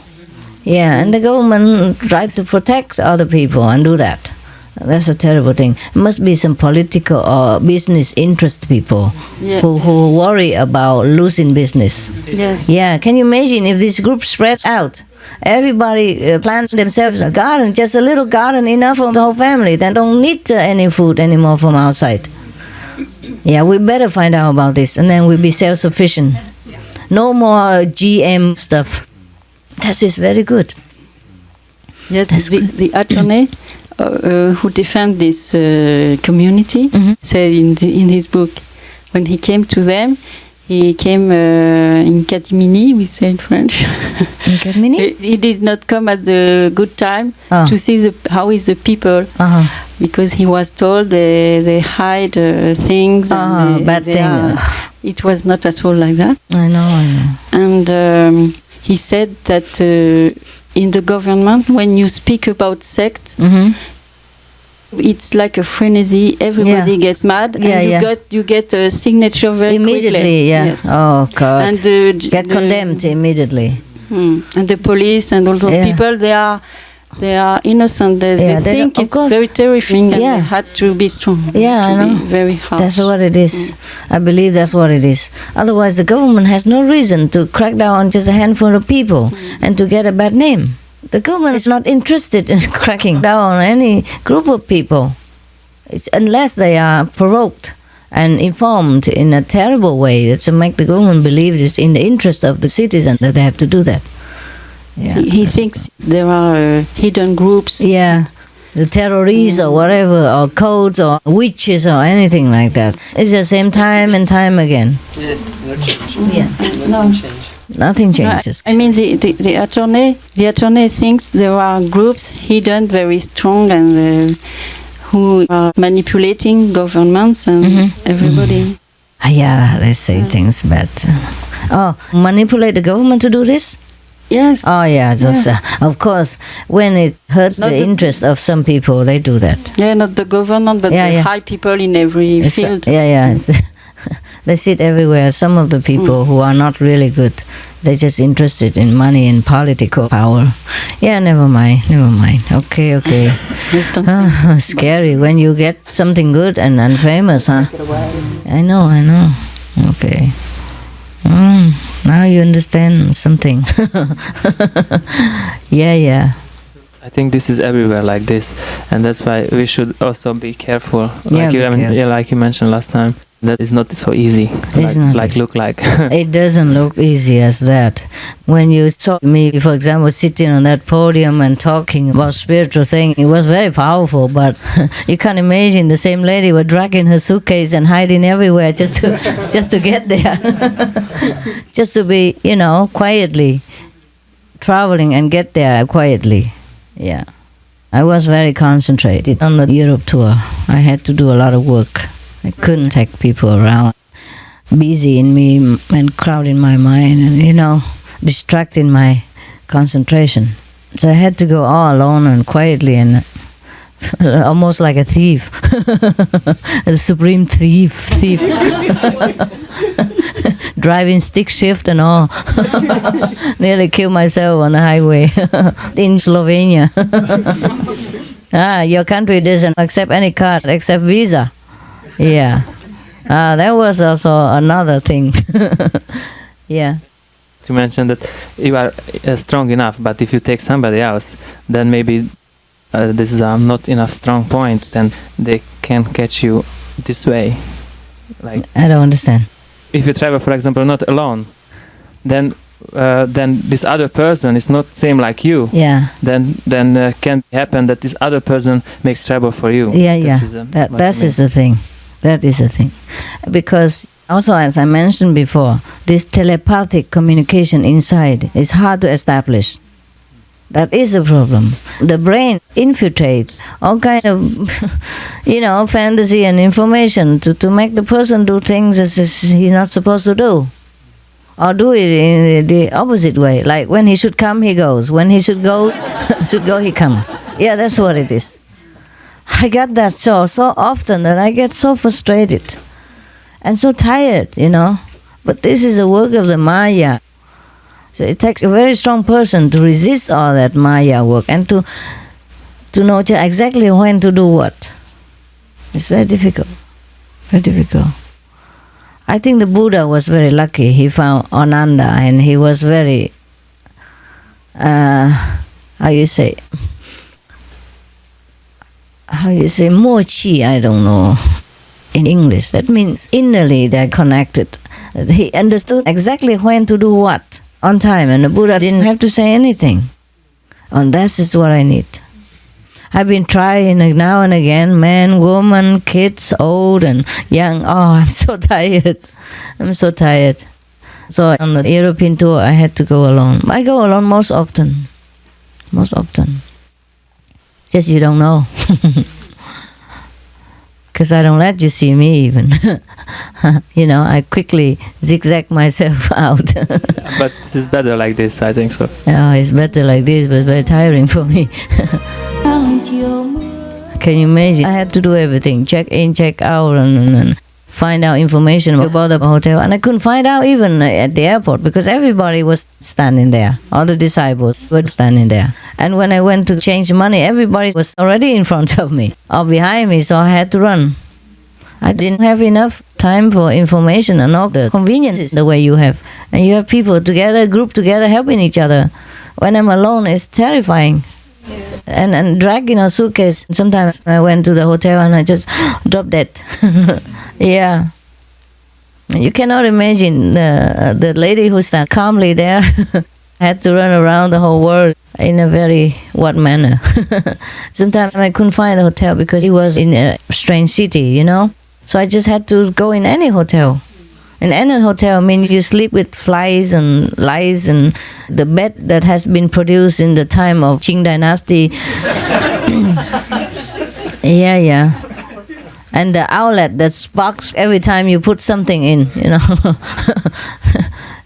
B: Yeah, and the government tries to protect other people and do that. That's a terrible thing. It must be some political or business interest people who worry about losing business.
K: Yes.
B: Yeah, can you imagine if this group spreads out? Everybody plants themselves a garden, just a little garden enough for the whole family. They don't need any food anymore from outside. Yeah, we better find out about this, and then we'll be self-sufficient. No more GM stuff. That is very good.
K: Yes, the attorney who defends this community said in his book, when he came to them, he came in catimini, we say in French.
B: In catimini?
K: He did not come at the good time to see how is the people, because he was told they hide things. And
B: bad thing.
K: It was not at all like that.
B: I know.
K: And he said that in the government, when you speak about sect, it's like a frenzy. Everybody gets mad, and you get a signature very
B: immediately.
K: Quickly.
B: Yeah.
K: Yes.
B: Oh God.
K: And
B: get condemned immediately.
K: And the police and all those people, they are innocent. They think it's very terrifying, and they had to be strong.
B: Yeah, I know.
K: Very hard.
B: That's what it is. I believe that's what it is. Otherwise, the government has no reason to crack down on just a handful of people and to get a bad name. The government is not interested in cracking down on any group of people. Unless they are provoked and informed in a terrible way to make the government believe it's in the interest of the citizens that they have to do that. Yeah.
K: He thinks there are hidden groups.
B: Yeah, the terrorists or whatever, or codes or witches or anything like that. It's the same time and time again.
L: Yes, no change.
B: Yeah.
K: No.
B: Nothing changes.
K: I mean, the attorney thinks there are groups hidden, very strong, and who are manipulating governments and everybody.
B: Yeah, they say things bad. Manipulate the government to do this?
K: Yes.
B: Oh, yeah. Just, of course, when it hurts the interest of some people, they do that.
K: Yeah, not the government, but the high people in every field.
B: Yeah. They sit everywhere. Some of the people who are not really good, they're just interested in money and political power. Yeah, never mind. Okay. Scary when you get something good and famous, huh? I know. Okay. Now you understand something. Yeah.
C: I think this is everywhere like this, and that's why we should also be careful. Like you mentioned last time, that is not so easy.
B: It's not easy.
C: Look like.
B: It doesn't look easy as that. When you saw me, for example, sitting on that podium and talking about spiritual things, it was very powerful. But you can imagine the same lady was dragging her suitcase and hiding everywhere just to get there, just to be, quietly traveling and get there quietly. Yeah, I was very concentrated on the Europe tour. I had to do a lot of work. I couldn't take people around, busy in me and crowding my mind and, distracting my concentration. So I had to go all alone and quietly and almost like a thief, a supreme thief. Driving stick shift and all. Nearly killed myself on the highway in Slovenia. Your country doesn't accept any card except Visa. Yeah. That was also another thing. Yeah.
C: You mentioned that you are strong enough, but if you take somebody else, then maybe this is not enough strong point, then they can catch you this way. Like,
B: I don't understand.
C: If you travel, for example, not alone, then this other person is not same like you.
B: Yeah.
C: Then can happen that this other person makes trouble for you.
B: Yeah. That is the thing. That is the thing. Because also, as I mentioned before, this telepathic communication inside is hard to establish. That is a problem. The brain infiltrates all kind of, fantasy and information to make the person do things as he's not supposed to do. Or do it in the opposite way. Like when he should come, he goes. When he should go, he comes. Yeah, that's what it is. I got that so often that I get so frustrated and so tired, But this is a work of the Maya. So it takes a very strong person to resist all that Maya work and to know exactly when to do what. It's very difficult. Very difficult. I think the Buddha was very lucky. He found Ananda and he was very, mochi, I don't know, in English. That means innerly they're connected. He understood exactly when to do what on time, and the Buddha didn't have to say anything. And that is what I need. I've been trying now and again, man, woman, kids, old and young. Oh, I'm so tired. So on the European tour, I had to go alone. I go alone most often. Just you don't know. Because I don't let you see me even. I quickly zigzag myself out.
C: But it's better like this, I think so.
B: Oh, it's better like this, but it's very tiring for me. Can you imagine? I had to do everything, check in, check out, and find out information about the hotel. And I couldn't find out even at the airport because everybody was standing there. All the disciples were standing there. And when I went to change money, everybody was already in front of me or behind me, so I had to run. I didn't have enough time for information and all the conveniences the way you have. And you have people together, grouped together, helping each other. When I'm alone, it's terrifying. And dragging a suitcase. Sometimes I went to the hotel and I just dropped it. Yeah. You cannot imagine the lady who sat calmly there had to run around the whole world in a very what manner. Sometimes I couldn't find a hotel because it was in a strange city, you know. So I just had to go in any hotel. In any hotel means you sleep with flies and lice, and the bed that has been produced in the time of Qing dynasty. Yeah. And the outlet that sparks every time you put something in, you know.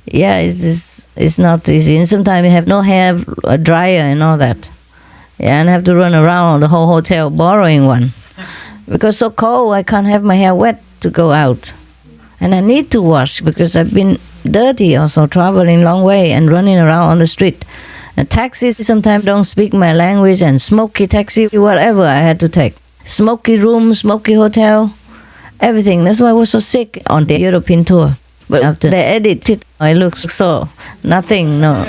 B: Yeah, it's not easy. And sometimes you have no hair dryer and all that. Yeah, and I have to run around the whole hotel borrowing one. Because so cold, I can't have my hair wet to go out. And I need to wash because I've been dirty also, traveling long way and running around on the street. And taxis sometimes don't speak my language, and smoky taxi, whatever I had to take. Smoky room, smoky hotel, everything. That's why I was so sick on the European tour. But after they edit it, I look so nothing, no.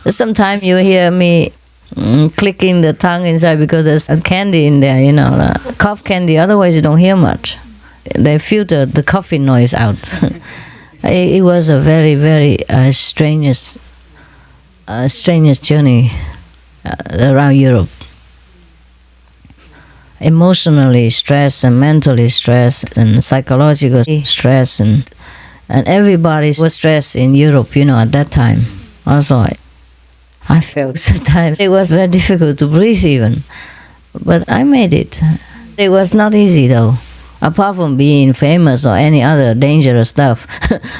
B: Sometimes you hear me clicking the tongue inside because there's a candy in there, you know, cough candy. Otherwise you don't hear much. They filter the coffee noise out. It was a very, very strenuous journey around Europe. Emotionally stressed and mentally stressed and psychological stress, and everybody was stressed in Europe, you know, at that time. Also, I felt sometimes it was very difficult to breathe even, but I made it. It was not easy though. Apart from being famous or any other dangerous stuff,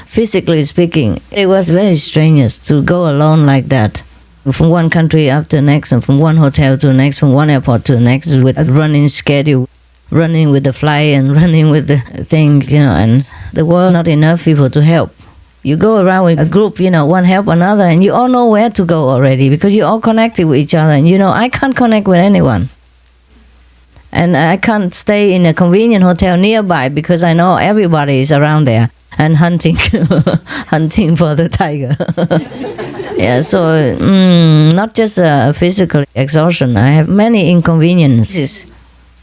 B: physically speaking, it was very strenuous to go alone like that. From one country after the next, and from one hotel to the next, from one airport to the next, with a running schedule, running with the fly and running with the things, you know, and there were not enough people to help. You go around with a group, you know, one help another, and you all know where to go already because you're all connected with each other, and you know, I can't connect with anyone. And I can't stay in a convenient hotel nearby because I know everybody is around there and hunting hunting for the tiger. Yeah, so not just physical exhaustion. I have many inconveniences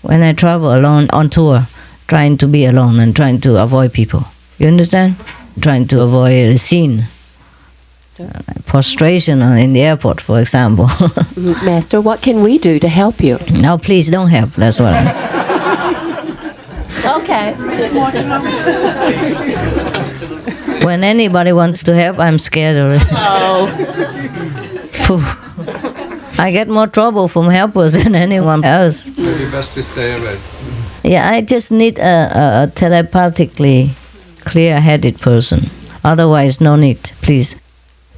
B: when I travel alone on tour, trying to be alone and trying to avoid people. You understand? Trying to avoid a scene. Prostration in the airport, for example.
P: Master, what can we do to help you?
B: No, please don't help. That's what I...
P: Okay.
B: When anybody wants to help, I'm scared already. I get more trouble from helpers than anyone else.
D: Maybe best to stay away.
B: Yeah, I just need a telepathically clear-headed person. Otherwise, no need, please.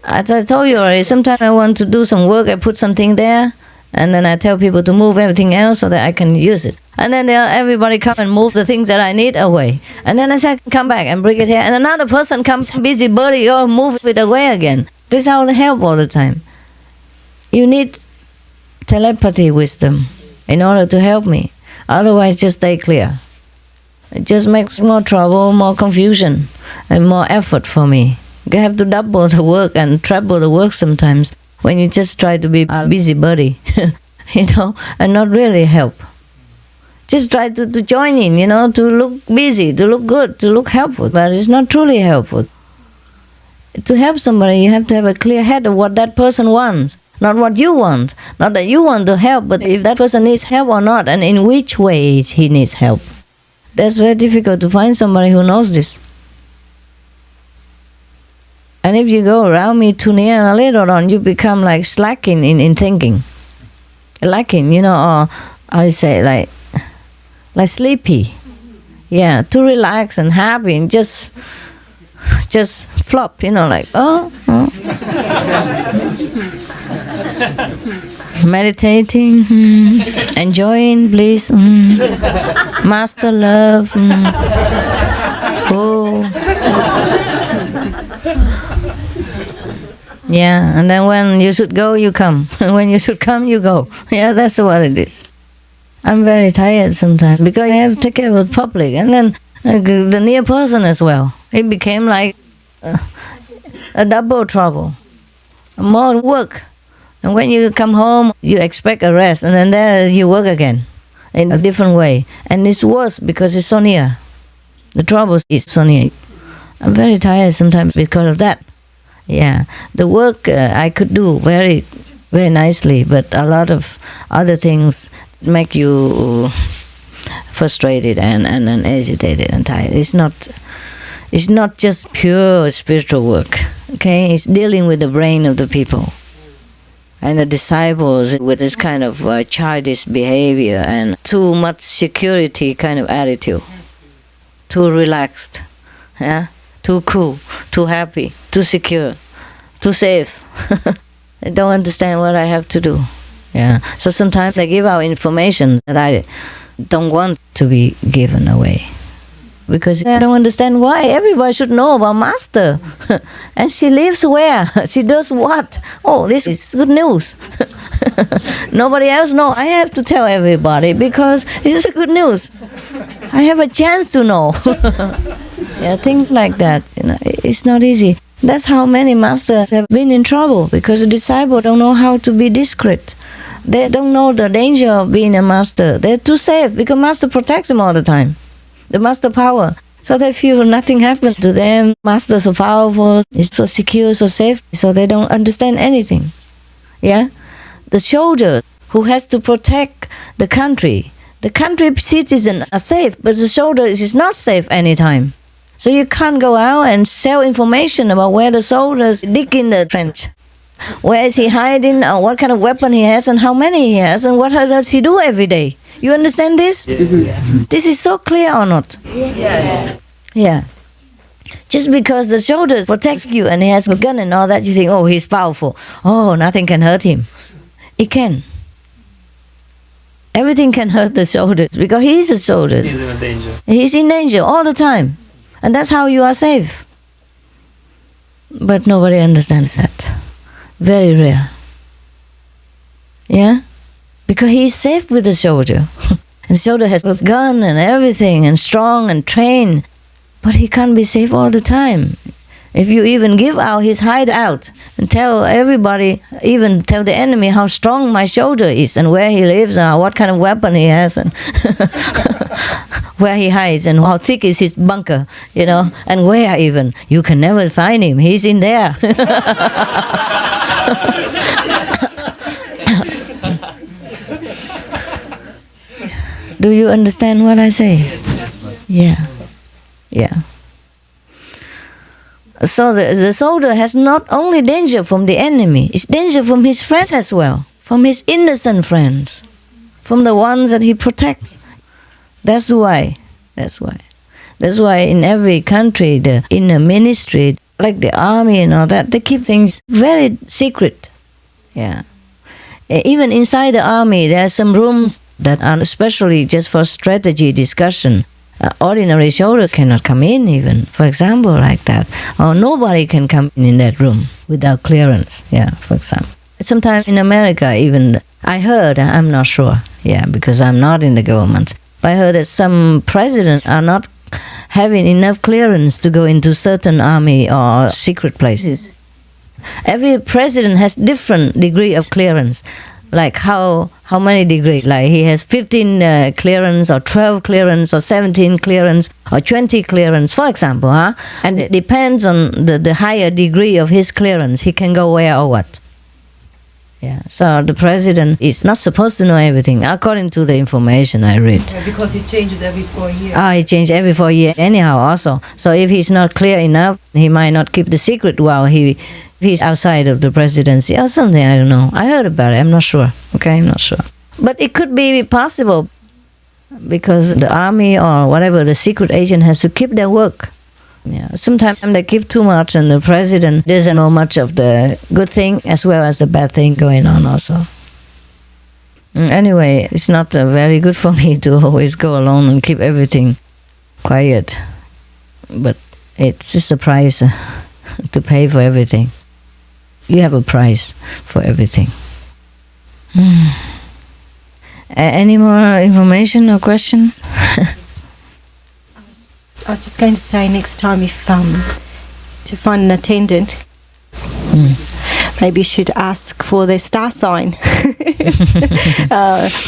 B: As I told you already, sometimes I want to do some work, I put something there, and then I tell people to move everything else so that I can use it. And then everybody come and move the things that I need away. And then I say, come back and bring it here. And another person comes, busybody, or move it away again. This is how they help all the time. You need telepathy wisdom in order to help me. Otherwise, just stay clear. It just makes more trouble, more confusion, and more effort for me. You have to double the work and treble the work sometimes when you just try to be a busybody, you know, and not really help. Just try to join in, you know, to look busy, to look good, to look helpful, but it's not truly helpful. To help somebody, you have to have a clear head of what that person wants, not what you want. Not that you want to help, but if that person needs help or not, and in which way he needs help. That's very difficult to find somebody who knows this. And if you go around me too near, and later on you become like slacking in thinking. Lacking, you know, or I say like sleepy. Yeah, too relaxed and happy and just flop, you know, like, meditating, enjoying bliss, master love, yeah, and then when you should go, you come. And when you should come, you go. Yeah, that's what it is. I'm very tired sometimes because I have to take care of the public and then the near person as well. It became like a double trouble. More work, And when you come home, you expect a rest, and then there you work again in a different way. And it's worse because it's so near. The trouble is so near. I'm very tired sometimes because of that. Yeah, the work I could do very, very nicely, but a lot of other things make you frustrated and agitated and tired. It's not just pure spiritual work. Okay, it's dealing with the brain of the people and the disciples with this kind of childish behavior and too much security kind of attitude, too relaxed, yeah, too cool, too happy, too secure, too safe. I don't understand what I have to do. Yeah, so sometimes I give out information that I don't want to be given away, because I don't understand why everybody should know about Master. And she lives where? She does what? Oh, this is good news. Nobody else knows. I have to tell everybody because this is good news. I have a chance to know. Yeah, things like that. It's not easy. That's how many masters have been in trouble, because the disciples don't know how to be discreet. They don't know the danger of being a master. They're too safe because Master protects them all the time. The master power. So they feel nothing happens to them. Master so powerful, is so secure, so safe, so they don't understand anything. Yeah? The soldier who has to protect the country citizens are safe, but the soldier is not safe anytime. So you can't go out and sell information about where the soldiers dig in the trench. Where is he hiding, or what kind of weapon he has, and how many he has, and what does he do every day. You understand this? Yeah. This is so clear or not? Yes. Yeah. Just because the soldier protects you and he has a gun and all that, you think, oh, he's powerful. Oh, nothing can hurt him. It can. Everything can hurt the soldiers because he is a soldier. He's in danger. He's in danger all the time. And that's how you are safe. But nobody understands that. Very rare. Yeah? Because he is safe with the soldier. And the soldier has a gun and everything, and strong and trained. But he can't be safe all the time. If you even give out his hideout and tell everybody, even tell the enemy how strong my soldier is and where he lives and what kind of weapon he has and where he hides and how thick is his bunker, and where even, you can never find him. He's in there. Do you understand what I say? Yeah. Yeah. So the soldier has not only danger from the enemy, it's danger from his friends as well, from his innocent friends, from the ones that he protects. That's why in every country, in the ministry, like the army and all that, they keep things very secret. Yeah. Even inside the army, there are some rooms that are especially just for strategy discussion. Ordinary soldiers cannot come in even, for example, like that. Or nobody can come in that room without clearance, yeah, for example. Sometimes in America even, I heard, I'm not sure, yeah, because I'm not in the government, but I heard that some presidents are not having enough clearance to go into certain army or secret places. Every president has different degree of clearance. Like how many degrees? Like he has 15 clearance or 12 clearance or 17 clearance or 20 clearance, for example. And it depends on the higher degree of his clearance. He can go where or what. Yeah. So the president is not supposed to know everything, according to the information I read.
H: Yeah, because he changes every 4 years.
B: He changes every 4 years anyhow also. So if he's not clear enough, he might not keep the secret while he's outside of the presidency or something, I don't know. I heard about it, I'm not sure. Okay, I'm not sure. But it could be possible because the army or whatever, the secret agent has to keep their work. Yeah. Sometimes they keep too much and the president doesn't know much of the good thing as well as the bad thing going on also. Anyway, it's not very good for me to always go alone and keep everything quiet. But it's just a price to pay for everything. You have a price for everything. Any more information or questions?
Q: I was just going to say next time if to find an attendant. maybe you should ask for their star sign.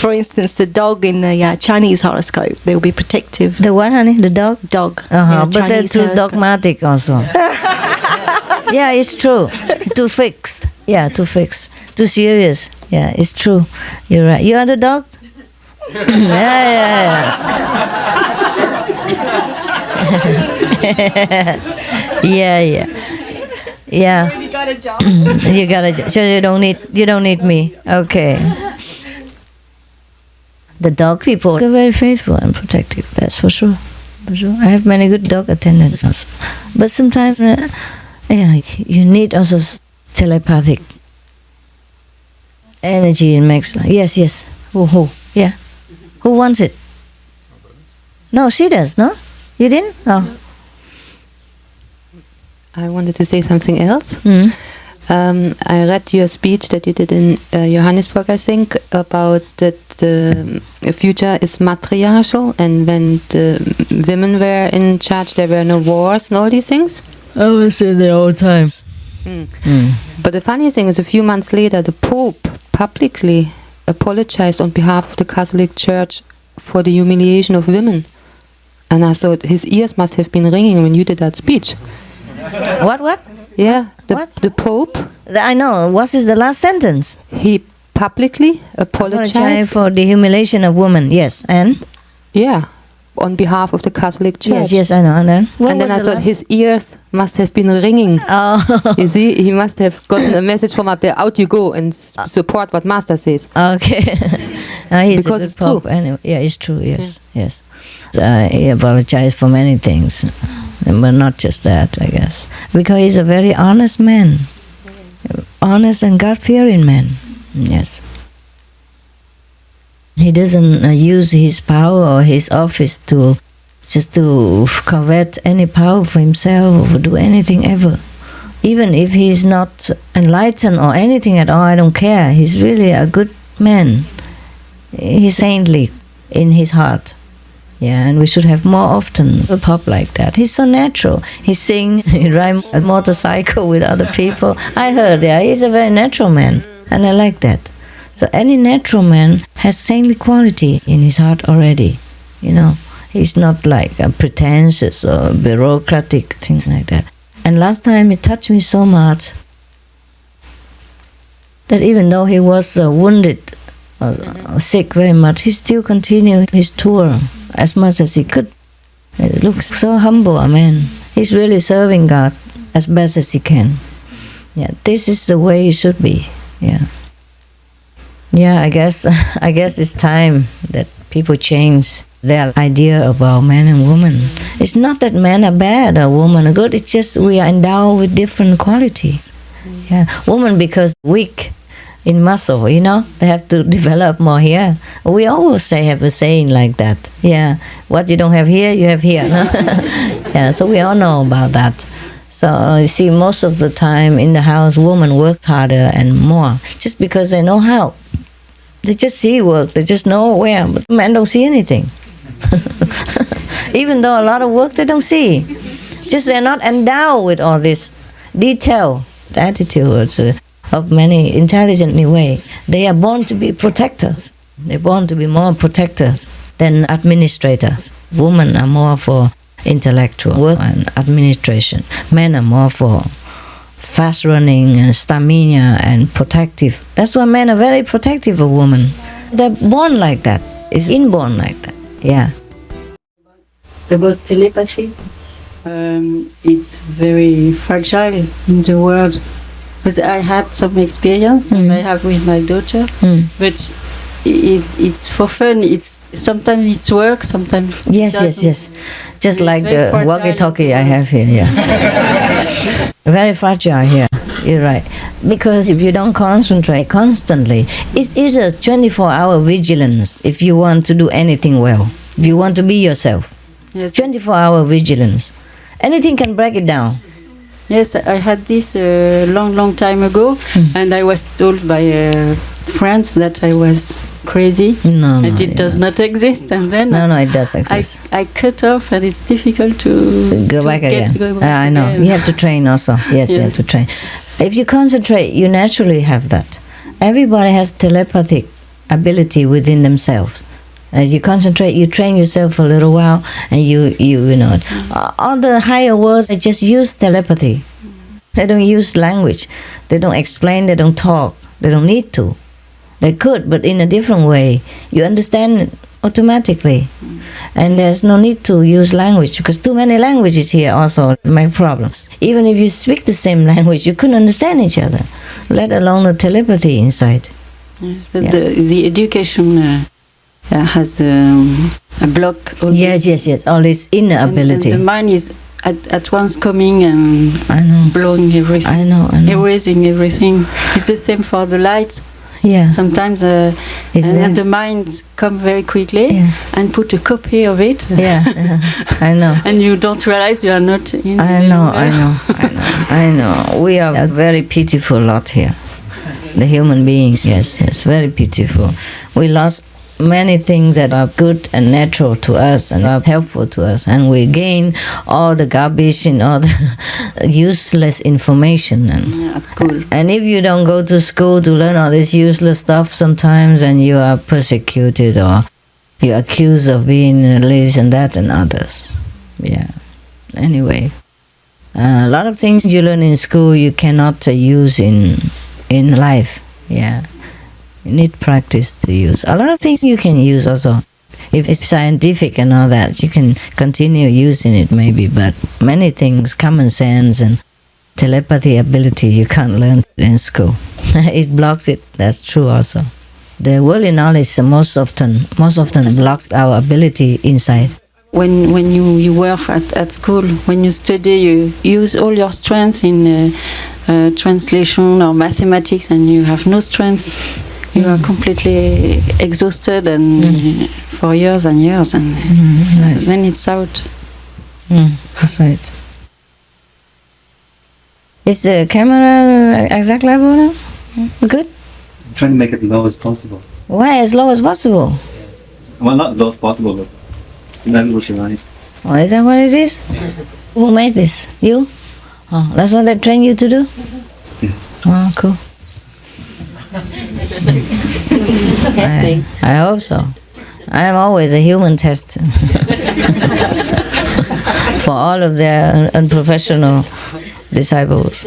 Q: For instance, the dog in the Chinese horoscope, they will be protective.
B: The what, honey? The dog?
Q: Dog.
B: But they're too dogmatic also. Yeah, it's true. Too fixed. Yeah, too fixed. Too serious. Yeah, it's true. You're right. You are the dog? Yeah. Yeah. You got a job. You got a job. So you don't need me. Okay. The dog people are very faithful and protective. That's for sure. For sure. I have many good dog attendants also. But sometimes you need also telepathic energy in makes. Yes. Who? Yeah. Who wants it? No, she does. No, you didn't. Oh.
O: I wanted to say something else. I read your speech that you did in Johannesburg, I think, about that the future is matriarchal, and when the women were in charge, there were no wars and all these things.
B: I was in the old times.
O: But the funny thing is, a few months later, the Pope publicly apologized on behalf of the Catholic Church for the humiliation of women. And I thought his ears must have been ringing when you did that speech.
B: What?
O: Yeah, the Pope.
B: I know. What is the last sentence?
O: He publicly apologized
B: for the humiliation of women. Yes, and?
O: Yeah, on behalf of the Catholic Church.
B: Yes, I know. And then?
O: And then I thought his ears must have been ringing.
B: Oh.
O: You see, he must have gotten a message from up there, out you go and support what Master says.
B: Okay. He's
O: because
B: a
O: it's
B: good Pope.
O: true.
B: Anyway, yeah, it's true, yes. He apologized for many things, but not just that, I guess. Because he's a very honest man. Honest and God-fearing man. Yes. He doesn't use his power or his office to covet any power for himself or do anything ever. Even if he's not enlightened or anything at all, I don't care. He's really a good man. He's saintly in his heart. Yeah, and we should have more often a Pope like that. He's so natural. He sings, he rides a motorcycle with other people. I heard, he's a very natural man, and I like that. So any natural man has saintly quality in his heart already. He's not like pretentious or bureaucratic, things like that. And last time it touched me so much that even though he was wounded, sick very much, he still continued his tour as much as he could. He looks so humble, a man. He's really serving God as best as he can. Yeah, this is the way it should be. Yeah, I guess it's time that people change their idea about man and woman. It's not that men are bad or women are good. It's just we are endowed with different qualities. Yeah, woman because weak in muscle, they have to develop more here. We always have a saying like that. Yeah, what you don't have here, you have here. No? Yeah, so we all know about that. So you see, most of the time in the house, women work harder and more, just because they know how. They just see work, they just know where, but men don't see anything. Even though a lot of work they don't see. Just they're not endowed with all this detail, attitudes of many intelligent ways. They are born to be protectors. They're born to be more protectors than administrators. Women are more for intellectual work and administration. Men are more for fast running and stamina and protective. That's why men are very protective of women. They're born like that. It's inborn like that. Yeah.
K: About telepathy, it's very fragile in the world. Because I had some experience, and I have with my daughter, but it's for fun. Sometimes it's work, sometimes
B: yes. Just like the walkie-talkie I have here. Yeah. Very fragile here. You're right. Because if you don't concentrate constantly, it's a 24-hour vigilance if you want to do anything well. If you want to be yourself.
K: Yes.
B: 24-hour vigilance. Anything can break it down.
K: Yes, I had this long time ago, and I was told by friends that I was crazy, and it does not exist. And then
B: it does exist.
K: I cut off, and it's difficult to
B: go back again.
K: Go
B: I know.
K: again.
B: You have to train also. Yes, you have to train. If you concentrate, you naturally have that. Everybody has telepathic ability within themselves. As you concentrate, you train yourself for a little while, and you know it. All the higher worlds, they just use telepathy. They don't use language. They don't explain. They don't talk. They don't need to. They could, but in a different way. You understand it automatically, and there's no need to use language, because too many languages here also make problems. Even if you speak the same language, you couldn't understand each other, let alone the telepathy inside.
K: Yes, but the education has a block.
B: Yes. All this inner ability.
K: And the mind is at once coming and blowing everything.
B: I know.
K: Erasing everything. It's the same for the light.
B: Yeah.
K: Sometimes and the mind come very quickly and put a copy of it.
B: Yeah. I know.
K: And you don't realize you are not in.
B: I know. We are a very pitiful lot here. The human beings, yes, very pitiful. We lost many things that are good and natural to us and are helpful to us, and we gain all the garbage and all the useless information. And
K: at school.
B: And if you don't go to school to learn all this useless stuff sometimes, and you are persecuted or you're accused of being this and that and others. Yeah. Anyway, a lot of things you learn in school you cannot use in life. Yeah. You need practice to use. A lot of things you can use also. If it's scientific and all that, you can continue using it maybe, but many things, common sense and telepathy ability, you can't learn in school. It blocks it. That's true also. The worldly knowledge most often blocks our ability inside.
K: When you work at school, when you study, you use all your strength in translation or mathematics, and you have no strength. You are completely exhausted and for years and years, and then it's out.
B: That's right. Is the camera exact level now? Good?
R: I'm trying to make it low as possible.
B: Why as low as possible?
R: Well, not low as possible, but level with your eyes.
B: Oh, is that what it is? Who made this? You? Oh, that's what they train you to do?
R: Yes.
B: Oh, cool. I hope so. I am always a human test for all of their unprofessional disciples.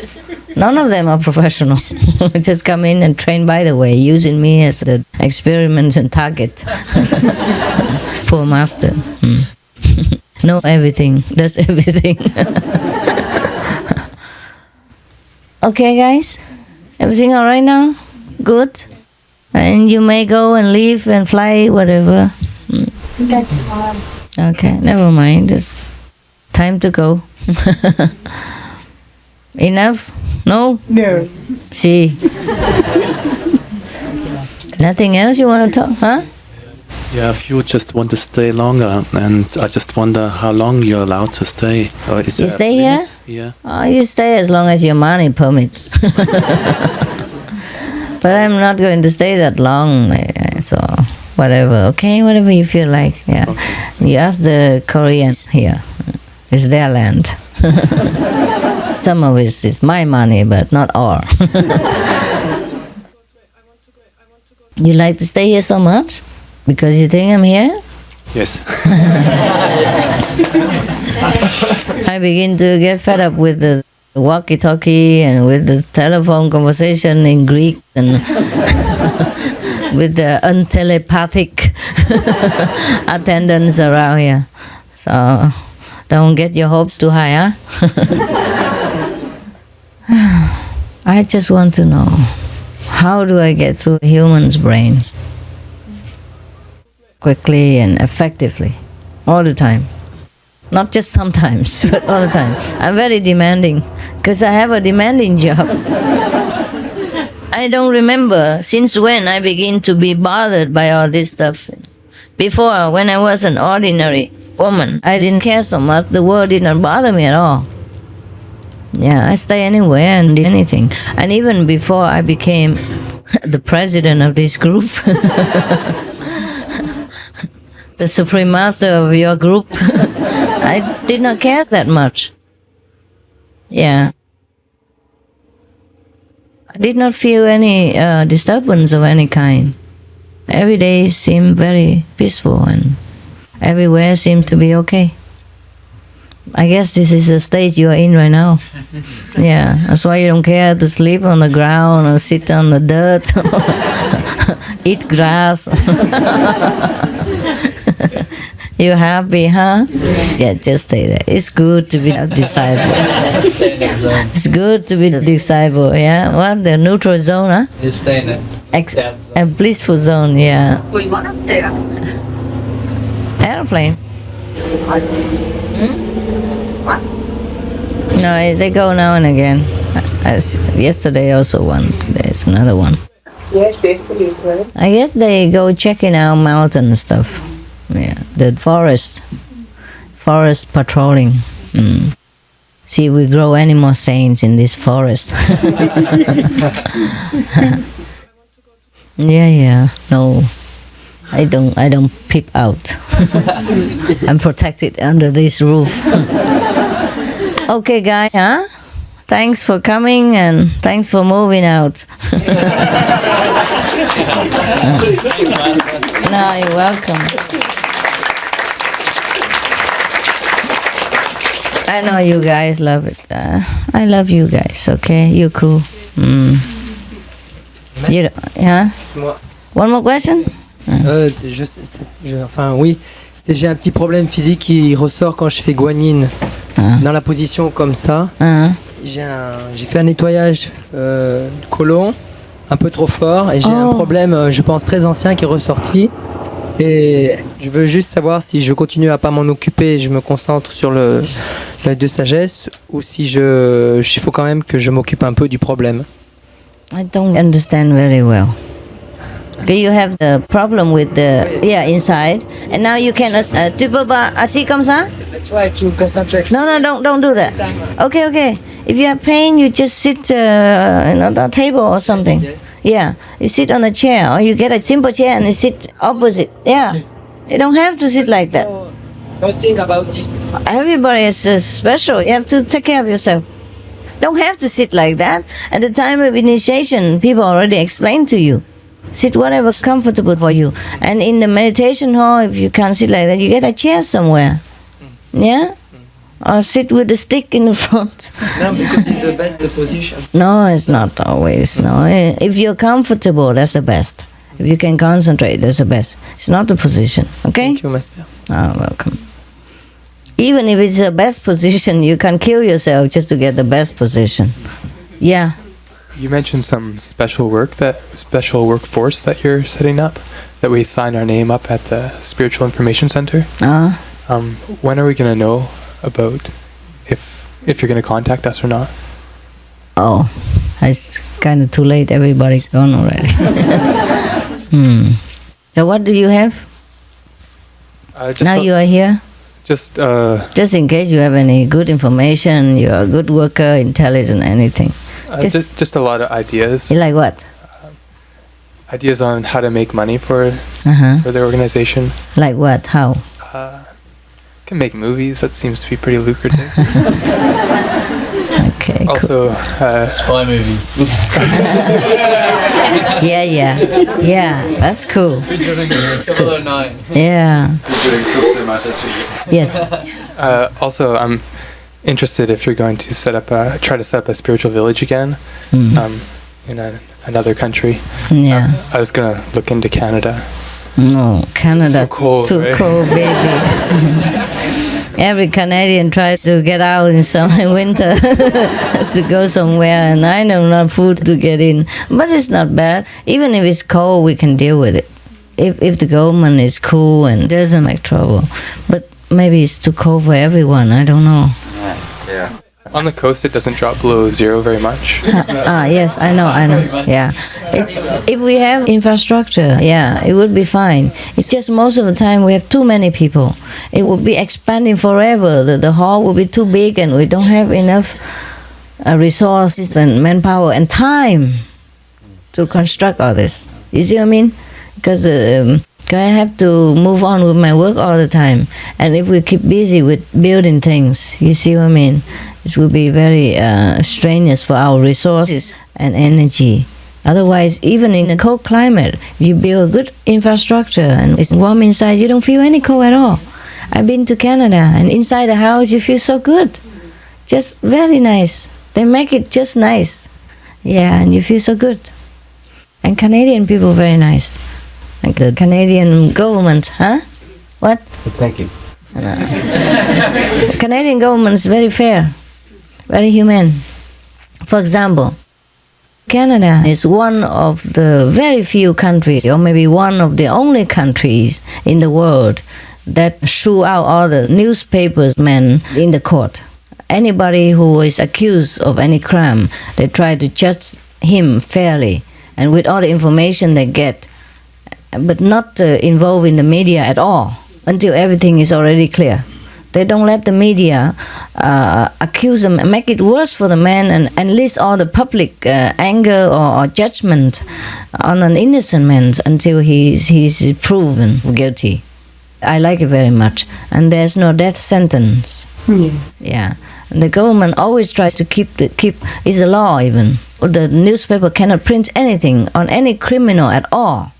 B: None of them are professionals. Just come in and train by the way, using me as the experiment and target. Poor master. Knows everything, does everything. Okay, guys? Everything all right now? Good? And you may go and leave and fly, whatever. Okay, never mind. It's time to go. Enough? No?
E: No.
B: See? Nothing else you want to talk? Huh?
S: Yeah, if you just want to stay longer, and I just wonder how long you're allowed to stay. Or is
B: You
S: there a
B: stay here?
S: limit? Yeah.
B: Oh, you stay as long as your money permits. But I'm not going to stay that long, so whatever, okay? Whatever you feel like, yeah. Okay. You ask the Koreans here. It's their land. Some of it is my money, but not all. You like to stay here so much? Because you think I'm here?
S: Yes.
B: I begin to get fed up with the walkie-talkie and with the telephone conversation in Greek and with the untelepathic attendants around here. So don't get your hopes too high, huh? I just want to know, how do I get through a human's brains? Quickly and effectively, all the time. Not just sometimes, but all the time. I'm very demanding, because I have a demanding job. I don't remember since when I begin to be bothered by all this stuff. Before, when I was an ordinary woman, I didn't care so much. The world did not bother me at all. Yeah, I stay anywhere and do anything. And even before I became the president of this group, the supreme master of your group, I did not care that much. Yeah. I did not feel any disturbance of any kind. Every day seemed very peaceful and everywhere seemed to be okay. I guess this is the stage you are in right now. Yeah, that's why you don't care to sleep on the ground or sit on the dirt, eat grass. You happy, huh? Yeah, just stay there. It's good to be a disciple. It's good to be a disciple, yeah? What? The neutral zone, huh?
L: You stay in
B: A blissful zone, yeah.
H: We want up there.
B: Airplane.
H: What?
B: No, they go now and again. As yesterday also one, today it's another one.
E: Yes, yesterday as well.
B: I guess they go checking out mountain and stuff. Yeah, the forest patrolling. See, we grow any more saints in this forest. Yeah. No, I don't peep out. I'm protected under this roof. Okay, guys, huh? Thanks for coming and thanks for moving out. No, you're welcome. I know you guys love it. I love you guys, okay? You're cool. You, huh? One more question?
L: Enfin, oui. J'ai un petit problème physique qui ressort quand je fais guanyin. Dans la position comme ça. J'ai fait un nettoyage du côlon un peu trop fort et j'ai un problème, je pense, très ancien qui est ressorti. Et je veux juste savoir si je continue à pas m'en occuper et je me concentre sur l'œil de sagesse ou si il faut quand même que je m'occupe un peu du problème.
B: I don't understand very well. Okay, you have the problem with the inside, and now you can assis comme ça.
L: I try to concentrate.
B: No, don't do that. Okay. If you have pain, you just sit on the table or something.
L: Yes.
B: Yeah, you sit on a chair, or you get a simple chair and you sit opposite. Yeah, you don't have to sit like that.
L: No think about this.
B: Everybody is special. You have to take care of yourself. Don't have to sit like that. At the time of initiation, people already explained to you. Sit whatever's comfortable for you. And in the meditation hall, if you can't sit like that, you get a chair somewhere. Yeah? Or sit with a stick in the front.
L: No, because it's the best position.
B: No, it's not always. No, if you're comfortable, that's the best. If you can concentrate, that's the best. It's not the position. Okay?
L: Thank you, Master.
B: Oh, welcome. Even if it's the best position, you can kill yourself just to get the best position. Yeah.
T: You mentioned some special workforce that you're setting up, that we sign our name up at the Spiritual Information Center. When are we going to know about if you're going to contact us or not?
B: Oh, it's kind of too late. Everybody's gone already. So what do you have? Now you are here? Just in case you have any good information, you're a good worker, intelligent, anything.
T: Just a lot of ideas.
B: Like what?
T: Ideas on how to make money for the organization.
B: Like what? How?
T: Can make movies. That seems to be pretty lucrative.
B: Okay.
T: Also,
L: spy movies.
B: Yeah. That's cool.
L: Featuring
B: cool.
L: 9.
B: Yeah. Yes.
T: Also, I'm interested if you're going to try to set up a spiritual village again in another country.
B: Yeah.
T: I was gonna look into Canada.
B: No, Canada.
T: So cold,
B: too
T: right?
B: cold, baby. Every Canadian tries to get out in summer, winter to go somewhere, and I know not food to get in. But it's not bad. Even if it's cold, we can deal with it. If the government is cool and doesn't make trouble. But maybe it's too cold for everyone. I don't know.
T: Yeah. On the coast, it doesn't drop below 0 very much.
B: Yes, I know. Yeah. If we have infrastructure, it would be fine. It's just most of the time we have too many people. It will be expanding forever. The hall will be too big and we don't have enough resources and manpower and time to construct all this. You see what I mean? Because I have to move on with my work all the time. And if we keep busy with building things, you see what I mean? It will be very strenuous for our resources and energy. Otherwise, even in a cold climate, if you build a good infrastructure and it's warm inside, you don't feel any cold at all. I've been to Canada, and inside the house you feel so good. Just very nice. They make it just nice. Yeah, and you feel so good. And Canadian people very nice. Like the Canadian government, huh? What?
J: So thank you.
B: Canadian government is very fair, very humane. For example, Canada is one of the very few countries, or maybe one of the only countries in the world that threw out all the newspapers men in the court. Anybody who is accused of any crime, they try to judge him fairly and with all the information they get, but not involve in the media at all until everything is already clear. They don't let the media accuse them and make it worse for the man and enlist all the public anger or judgment on an innocent man until he's proven guilty. I like it very much. And there's no death sentence. Yeah. And the government always tries to keep it's a law even. The newspaper cannot print anything on any criminal at all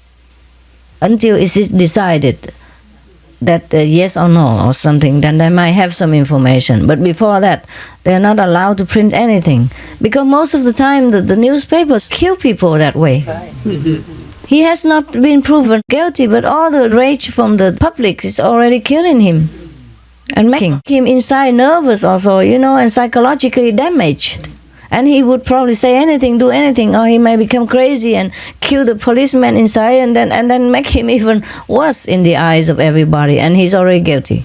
B: until it's decided that yes or no or something, then they might have some information. But before that, they're not allowed to print anything. Because most of the time, the newspapers kill people that way. He has not been proven guilty, but all the rage from the public is already killing him. And making him inside nervous also, and psychologically damaged. And he would probably say anything, do anything, or he may become crazy and kill the policeman inside and then make him even worse in the eyes of everybody, and he's already guilty.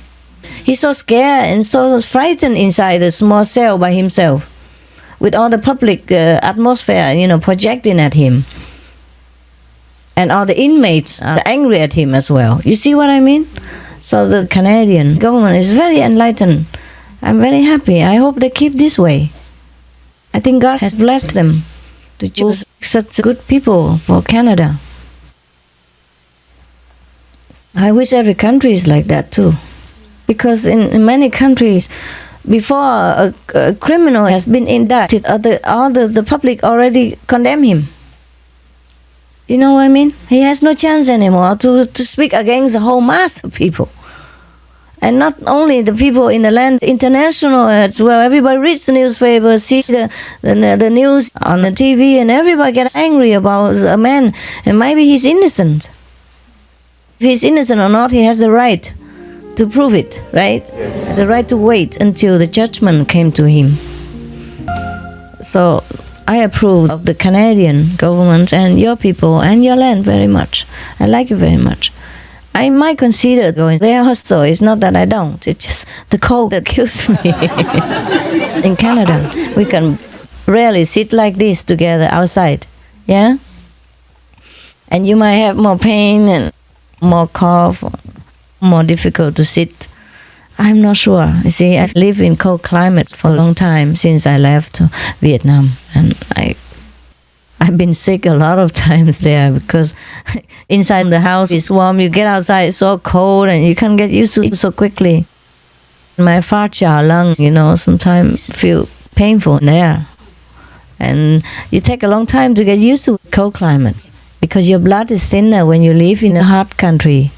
B: He's so scared and so frightened inside the small cell by himself, with all the public atmosphere, projecting at him. And all the inmates are angry at him as well. You see what I mean? So the Canadian government is very enlightened. I'm very happy. I hope they keep this way. I think God has blessed them to choose such good people for Canada. I wish every country is like that too. Because in many countries, before a criminal has been indicted, all the public already condemn him. You know what I mean? He has no chance anymore to speak against a whole mass of people. And not only the people in the land, international as well. Everybody reads the newspaper, sees the news on the TV, and everybody gets angry about a man. And maybe he's innocent. If he's innocent or not, he has the right to prove it, right? Yes. The right to wait until the judgment came to him. So I approve of the Canadian government and your people and your land very much. I like it very much. I might consider going there also. It's not that I don't. It's just the cold that kills me. In Canada, we can rarely sit like this together outside. Yeah? And you might have more pain and more cough, more difficult to sit. I'm not sure. You see, I've lived in cold climates for a long time since I left Vietnam. And I've been sick a lot of times there because inside the house is warm, you get outside, it's so cold and you can't get used to it so quickly. My fragile lungs, sometimes feel painful there. And you take a long time to get used to cold climates because your blood is thinner when you live in a hot country.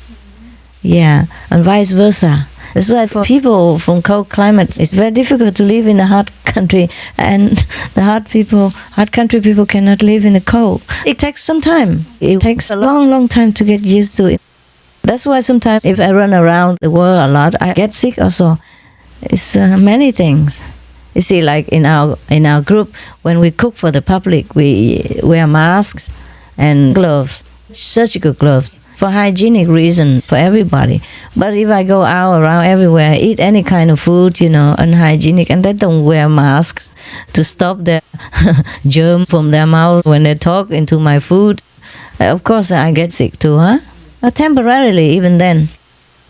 B: Yeah, and vice versa. That's why for people from cold climates, it's very difficult to live in a hot country, and the hot country people cannot live in the cold. It takes some time. It takes a long, long time to get used to it. That's why sometimes if I run around the world a lot, I get sick also. It's many things. You see, like in our group, when we cook for the public, we wear masks and gloves, surgical gloves, for hygienic reasons for everybody. But if I go out around everywhere, eat any kind of food, unhygienic, and they don't wear masks to stop the germ from their mouth when they talk into my food, of course I get sick too, huh? Temporarily, even then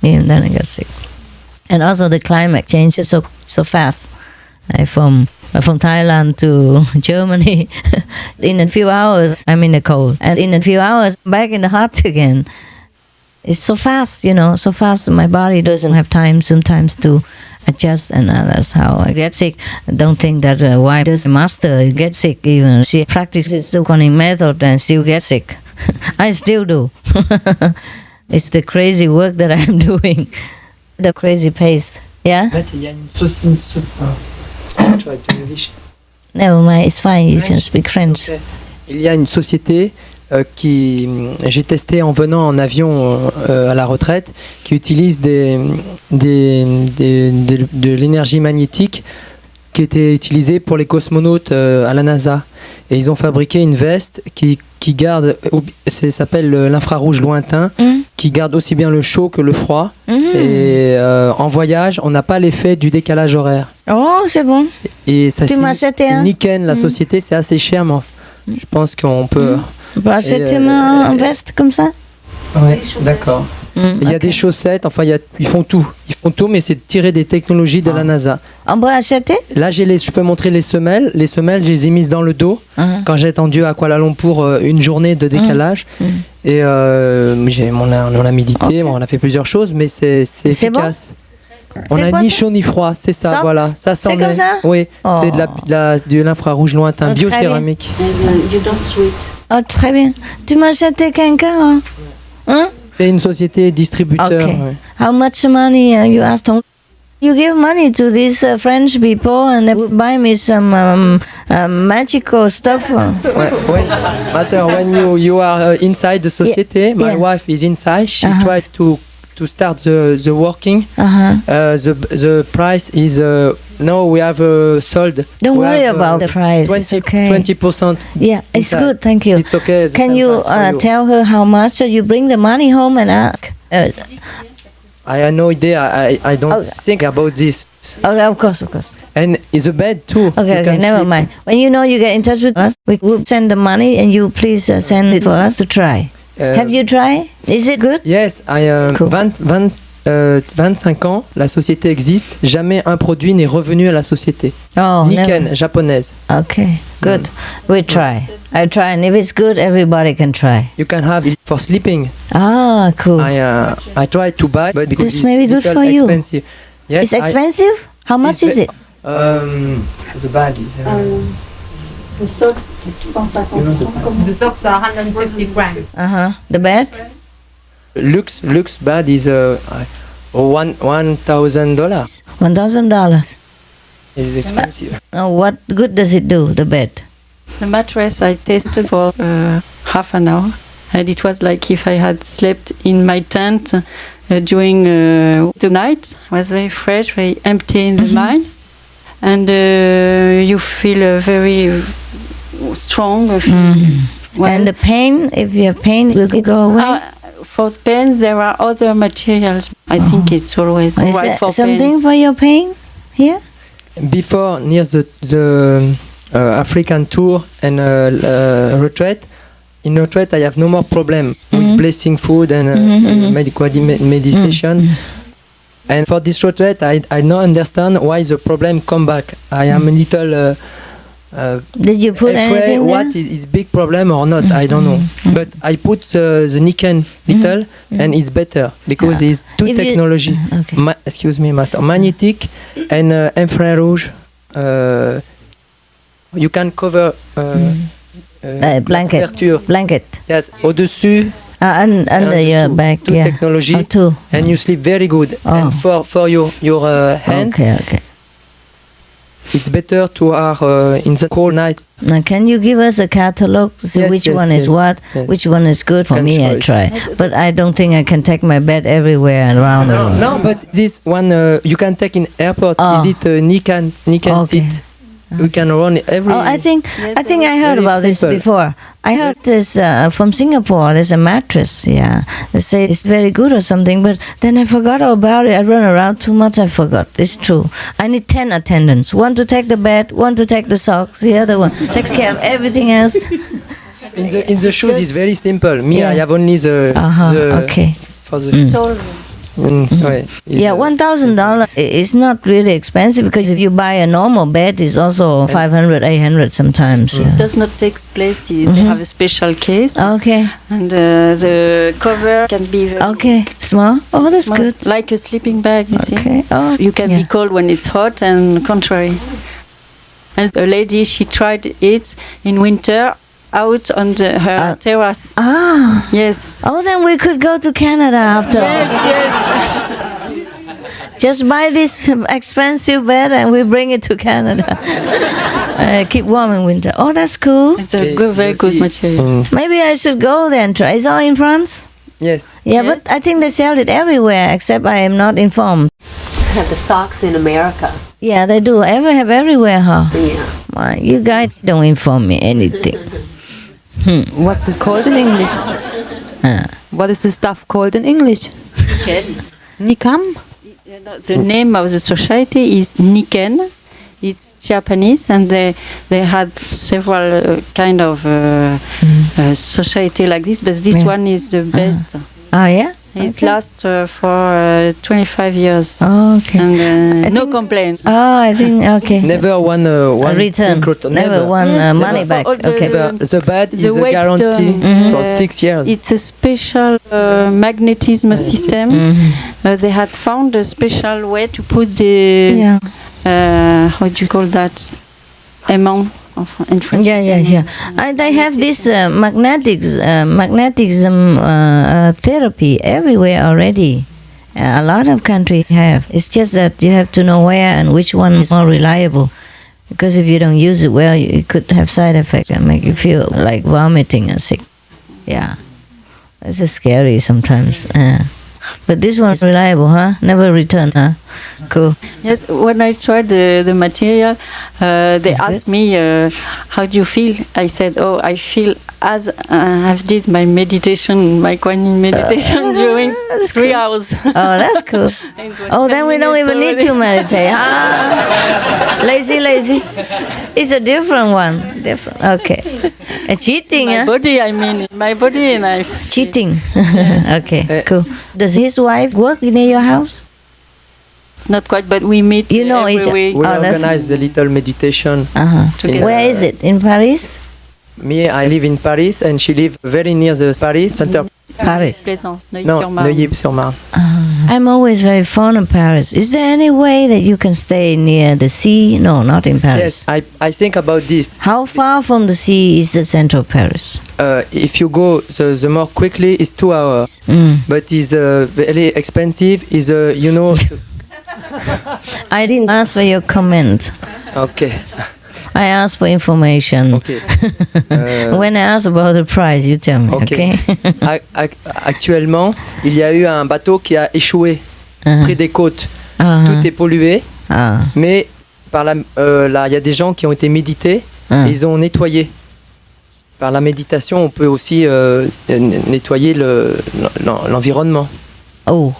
B: I get sick. And also the climate changes so fast. From Thailand to Germany, in a few hours I'm in the cold, and in a few hours back in the hot again. It's so fast, so fast my body doesn't have time sometimes to adjust, and that's how I get sick. Don't think that why does the master get sick? Even she practices the Kuan Yin method and still get sick. I still do. It's the crazy work that I'm doing, the crazy pace. Yeah. Never mind, it's fine. You can speak French.
L: Il y a une société qui j'ai testé en venant en avion à la retraite, qui utilise de l'énergie magnétique qui était utilisée pour les cosmonautes à la NASA. Et ils ont fabriqué une veste qui garde, ça s'appelle l'infrarouge lointain, qui garde aussi bien le chaud que le froid. Et en voyage, on n'a pas l'effet du décalage horaire.
B: Oh, c'est bon.
L: Et ça,
B: tu m'as acheté un?
L: Niken, la société, c'est assez cher, mais je pense qu'on peut...
B: On peut acheter une veste comme ça?
L: Oui, d'accord. Il y a des chaussettes, enfin ils font tout. Ils font tout, mais c'est tiré des technologies de la NASA.
B: On peut acheter?
L: Là, je peux montrer les semelles. Les semelles, je les ai mises dans le dos quand j'ai attendu à Kuala Lumpur une journée de décalage. Et on a médité, on a fait plusieurs choses, mais c'est efficace. On a ni chaud ni froid, c'est ça,
B: Socks?
L: voilà. Ça
B: c'est comme ça?
L: Oui, c'est de l'infrarouge lointain, biocéramique.
H: You don't sweat.
B: Oh, très bien. Tu m'as acheté quelqu'un, hein?
L: C'est une société distributeur.
B: Okay.
L: Ouais.
B: How much money you asked? You give money to these French people and they buy me some magical stuff.
L: Master, when you are inside the society, my wife is inside. She tries to start the working. The price is no, we have sold.
B: Don't worry about the price.
L: 20%.
B: Yeah, it's good. Thank you.
L: It's okay.
B: Can you tell her how much? So you bring the money home and ask.
L: I have no idea. I don't think about this.
B: Okay, of course.
L: And it's a bed too.
B: Okay, never mind. When you get in touch with us, we will send the money and you please send it for us to try. Have you tried? Is it good?
L: Yes, cool. 25 ans, la société existe. Jamais un produit n'est revenu à la société.
B: Oh,
L: Niken, japonaise.
B: Okay, good. We try. I try, and if it's good, everybody can try.
L: You can have it for sleeping.
B: Ah, cool.
L: I try to buy, but because
B: this may be good for you.
L: Expensive. Yes,
B: it's expensive? How much is it?
L: The bag is...
H: The socks, 250. The socks are 150 francs.
B: The bed?
L: Lux bed is $1,000.
B: $1,000.
L: It's expensive.
B: What good does it do, the bed?
K: The mattress I tested for half an hour, and it was like if I had slept in my tent during the night. It was very fresh, very empty in the mind, and you feel very strong.
B: Well, and the pain, if you have pain, will it go away?
K: For pain, there are other materials. I think it's always
B: right for something pains. For your pain here?
L: Before, near the African tour and retreat, in retreat I have no more problems with blessing food and meditation. And for this retreat, I don't understand why the problem come back. I am a little
B: did you put anything
L: what is big problem or not? I don't know. But I put the Niken little and it's better because it's two technology. Excuse me, master. Magnetic and infrarouge. You can cover
B: blanket.
L: Yes, au-dessus.
B: Under your back,
L: two technology, and you sleep very good. And for your hand,
B: okay.
L: It's better to have in the cold night.
B: Now, can you give us a catalog? See which one is what? Which one is good for me? I try, but I don't think I can take my bed everywhere and around.
L: No, but this one you can take in airport. Is it Niken seat? We can run everywhere.
B: I think I heard about this before. I heard this from Singapore. There's a mattress. Yeah, they say it's very good or something. But then I forgot about it. I run around too much. I forgot. It's true. I need 10 attendants. One to take the bed. One to take the socks. The other one takes care of everything else.
L: In the shoes, it's very simple. Me, I have only the
B: okay.
L: For the
K: sole.
L: Yeah,
B: $1,000 is not really expensive because if you buy a normal bed, it's also 500, 800 sometimes.
K: It does not take place. They have a special case.
B: Okay.
K: And the cover can be very
B: small. Oh, that's
K: small,
B: good.
K: like a sleeping bag. You see.
B: Oh,
K: you can be cold when it's hot, and contrary. And a lady, she tried it in winter out on her terrace. Yes.
B: Oh, then we could go to Canada after all. Just buy this expensive bed and we bring it to Canada. Keep warm in winter. Oh, that's cool.
K: It's a very good material.
B: Maybe I should go then try. Is it all in France?
L: Yes.
B: Yeah, but I think they sell it everywhere, except I am not informed.
P: Have the socks in America.
B: Yeah, they do. Have everywhere, huh?
P: Yeah.
B: Well, you guys don't inform me anything.
O: What's it called in English? What is the stuff called in English? Nikam?
K: The name of the society is Niken. It's Japanese, and they had several kind of society like this, but this one is the best.
B: Oh yeah.
K: It lasts for 25 years.
B: Oh, okay.
K: And no complaints.
B: Oh, I think okay.
L: Never one
B: return. Never one money back. Okay.
L: The bed is a guarantee for 6 years.
K: It's a special magnetism system. They had found a special way to put the how do you call that? Aimant. In French.
B: They have this magnetism therapy everywhere already. A lot of countries have. It's just that you have to know where and which one is more reliable. Because if you don't use it well, it could have side effects and make you feel like vomiting and sick. Yeah, this is scary sometimes. But this one's reliable, huh? Never return, huh? Cool.
K: Yes, when I tried the material, they asked me, how do you feel? I said, I feel as I've did my meditation, my Kuan Yin meditation during 3 hours.
B: Oh, that's cool. Then we don't even need to meditate. Lazy. It's a different one. Different. Okay. Cheating,
K: my body, I mean, my body and I.
B: Cheating. Okay, cool. Does his wife work in your house?
K: Not quite, but we meet every week.
L: We organize a little meditation.
B: Where is it? In Paris?
L: Me, I live in Paris, and she lives very near the Paris center.
B: Paris?
L: No, Neuilly-sur-Marne.
B: I'm always very fond of Paris. Is there any way that you can stay near the sea? No, not in Paris.
L: Yes, I think about this.
B: How far from the sea is the center of Paris?
L: If you go the more quickly, it's 2 hours. But it's very expensive. Is
B: I didn't ask for your comment.
L: Okay.
B: I asked for information.
L: Okay.
B: When I ask about the price, you tell me, okay?
L: Actuellement, il y a eu un bateau qui a échoué près des côtes. Tout est pollué, mais là, il y a des gens qui ont été médités et ils ont nettoyé. Par la méditation, on peut aussi nettoyer l'environnement.
B: Oh.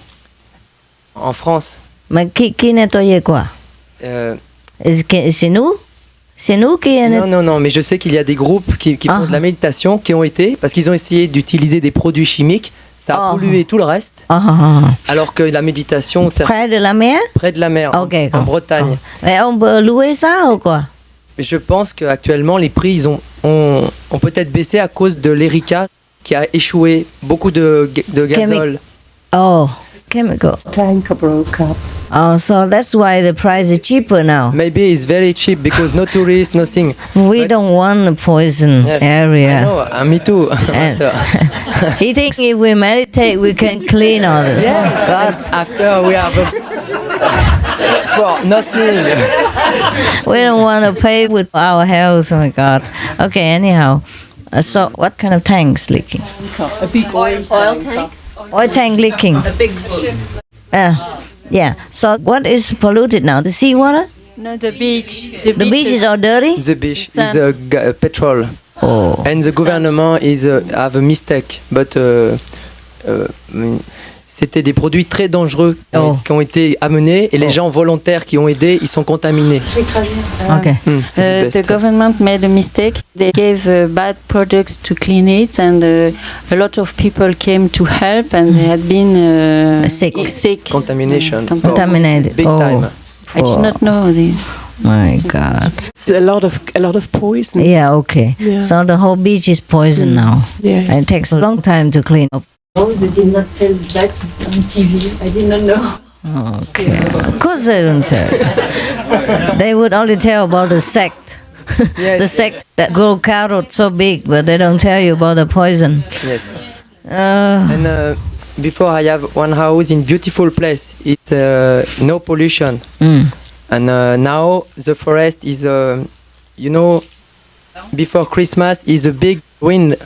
L: En France.
B: Mais qui nettoyait quoi? C'est nous? C'est nous qui...
L: Non, mais je sais qu'il y a des groupes qui font de la méditation, qui ont été, parce qu'ils ont essayé d'utiliser des produits chimiques, ça a pollué tout le reste, alors que la méditation...
B: Près de la mer?
L: Près de la mer, en Bretagne.
B: Mais on peut louer ça ou quoi?
L: Je pense qu'actuellement, les prix ont peut-être baissé à cause de l'Erika, qui a échoué beaucoup de gazole.
B: Chemical.
E: Tank broke up.
B: Oh, so that's why the price is cheaper now.
L: Maybe it's very cheap because no tourists, nothing.
B: We don't want the poison area.
L: I know, me too.
B: He thinks if we meditate, we can clean all this.
L: Yes, but after we have for nothing.
B: We don't want to pay with our health. Oh my God. Okay, anyhow. So what kind of tank's leaking?
P: A big oil tank.
B: Oil tank leaking.
P: A big ship.
B: Yeah. So what is polluted now? The seawater?
K: No, the beach.
B: The beach is all dirty?
L: The beach is petrol. And the government have a mistake. But c'était des produits très dangereux qui ont été amenés et les gens volontaires qui ont aidé, ils sont contaminés.
B: Okay.
K: The government made a mistake. They gave bad products to clean it, and a lot of people came to help, and they had been sick.
L: Contamination.
B: Contaminated.
L: Big time.
K: I did not know this.
B: My God.
E: It's a lot of poison.
B: Yeah, okay.
E: Yeah.
B: So the whole beach is poison now.
E: Yes.
B: And it takes a long time to clean up.
P: Oh, they did not tell that on TV. I did not know.
B: Okay. Of course they don't tell. They would only tell about the sect.
L: Yes.
B: The sect that grow carrot so big, but they don't tell you about the poison.
L: Yes. And before I have one house in beautiful place. It's no pollution. And now the forest is, before Christmas is a big wind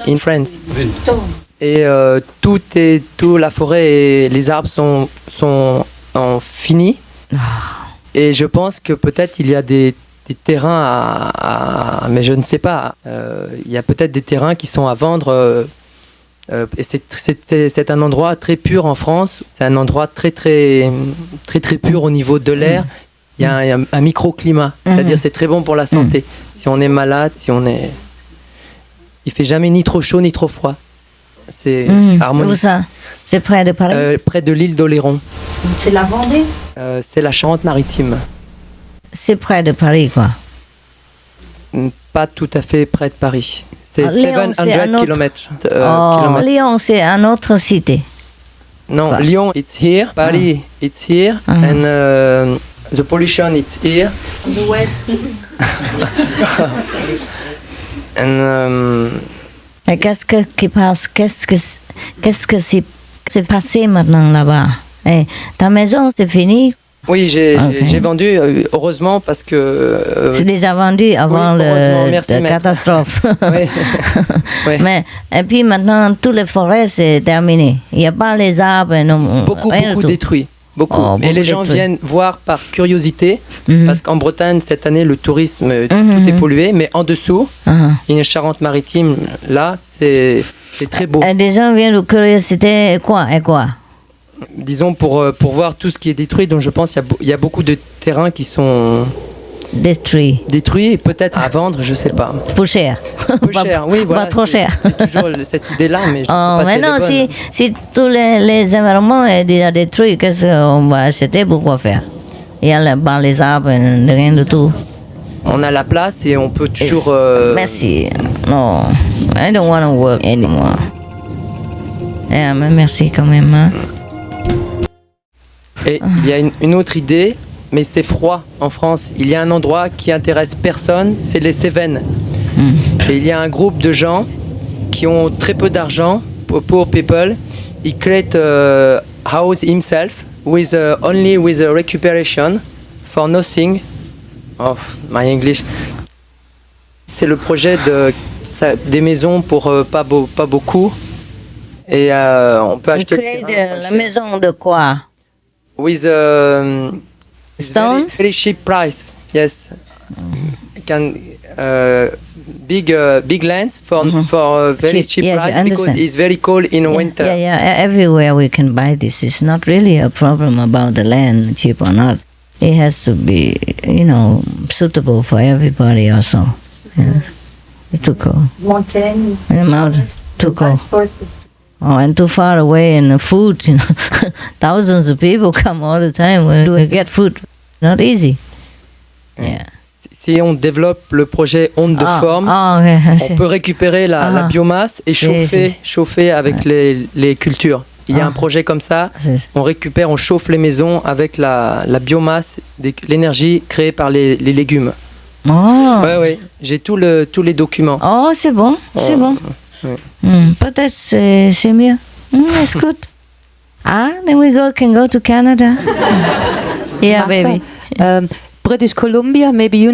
L: in France. Et toute la forêt et les arbres sont finis. Et je pense que peut-être il y a des terrains mais je ne sais pas. Il y a peut-être des terrains qui sont à vendre. Et c'est un endroit très pur en France. C'est un endroit très pur au niveau de l'air. Il y a un microclimat. C'est-à-dire c'est très bon pour la santé. Si on est malade, il fait jamais ni trop chaud ni trop froid. C'est harmonieux.
B: Où ça? C'est près de Paris?
L: Près de l'île d'Oléron.
P: C'est la Vendée?
L: C'est la Charente-Maritime.
B: C'est près de Paris, quoi.
L: Pas tout à fait près de Paris. C'est
B: Lyon,
L: 700 km.
B: Lyon, c'est une autre cité.
L: Non, quoi? Lyon, it's here. Paris, it's here. And the pollution, it's here.
P: On the west.
L: And
B: Et qu'est-ce que s'est passé maintenant là-bas? Et ta maison, c'est fini?
L: Oui, j'ai vendu, heureusement, parce que...
B: c'est déjà vendu avant la catastrophe.
L: Oui. Oui.
B: Mais, et puis maintenant, toutes les forêts, c'est terminé. Il n'y a pas les arbres.
L: Beaucoup détruits. Beaucoup. Et les gens viennent voir par curiosité, parce qu'en Bretagne, cette année, le tourisme, tout est pollué, mais en dessous, il y a une Charente-Maritime, là, c'est très beau.
B: Et les gens viennent de curiosité, et quoi?
L: Disons, pour voir tout ce qui est détruit, donc je pense qu'il y a beaucoup de terrains qui sont...
B: Détruits et
L: peut-être à vendre, je sais pas.
B: Pour cher.
L: Peu cher, oui, voilà.
B: Pas trop cher.
L: C'est toujours cette idée-là, mais je sais pas si elle est bonne.
B: Si tous les environnements sont déjà détruits, qu'est-ce qu'on va acheter pour quoi faire? Il y a pas les arbres, rien du tout.
L: On a la place et on peut toujours...
B: Merci. No, I don't want to work anymore. Mais merci quand même. Hein.
L: Et il y a une autre idée, mais c'est froid en France. Il y a un endroit qui intéresse personne, c'est les Cévennes. Et il y a un groupe de gens qui ont très peu d'argent, poor people. He create a house himself with only with a recuperation for nothing. Oh, my English. C'est le projet des maisons pour pas beaucoup. Et on peut acheter.
B: La maison de quoi?
L: With
B: stones?
L: Very cheap price. Yes. Can big lands for very cheap price because it's very cold in winter.
B: Yeah. Everywhere we can buy this. It's not really a problem about the land, cheap or not. It has to be, suitable for everybody also. Yeah. It's too cold.
P: Mountain.
B: Too cold. Oh, and too far away, and the food, thousands of people come all the time. Where do we get food? Not easy. Yeah.
L: Si on développe le projet onde de forme, on peut récupérer la biomasse et chauffer avec les cultures. Il y a un projet comme ça, on chauffe les maisons avec la biomasse, l'énergie créée par les légumes. Oui, j'ai tous les documents.
B: Oh, c'est bon, c'est bon. Peut-être c'est mieux. It's good. Then we can go to Canada. Yeah, baby.
O: British Columbia, maybe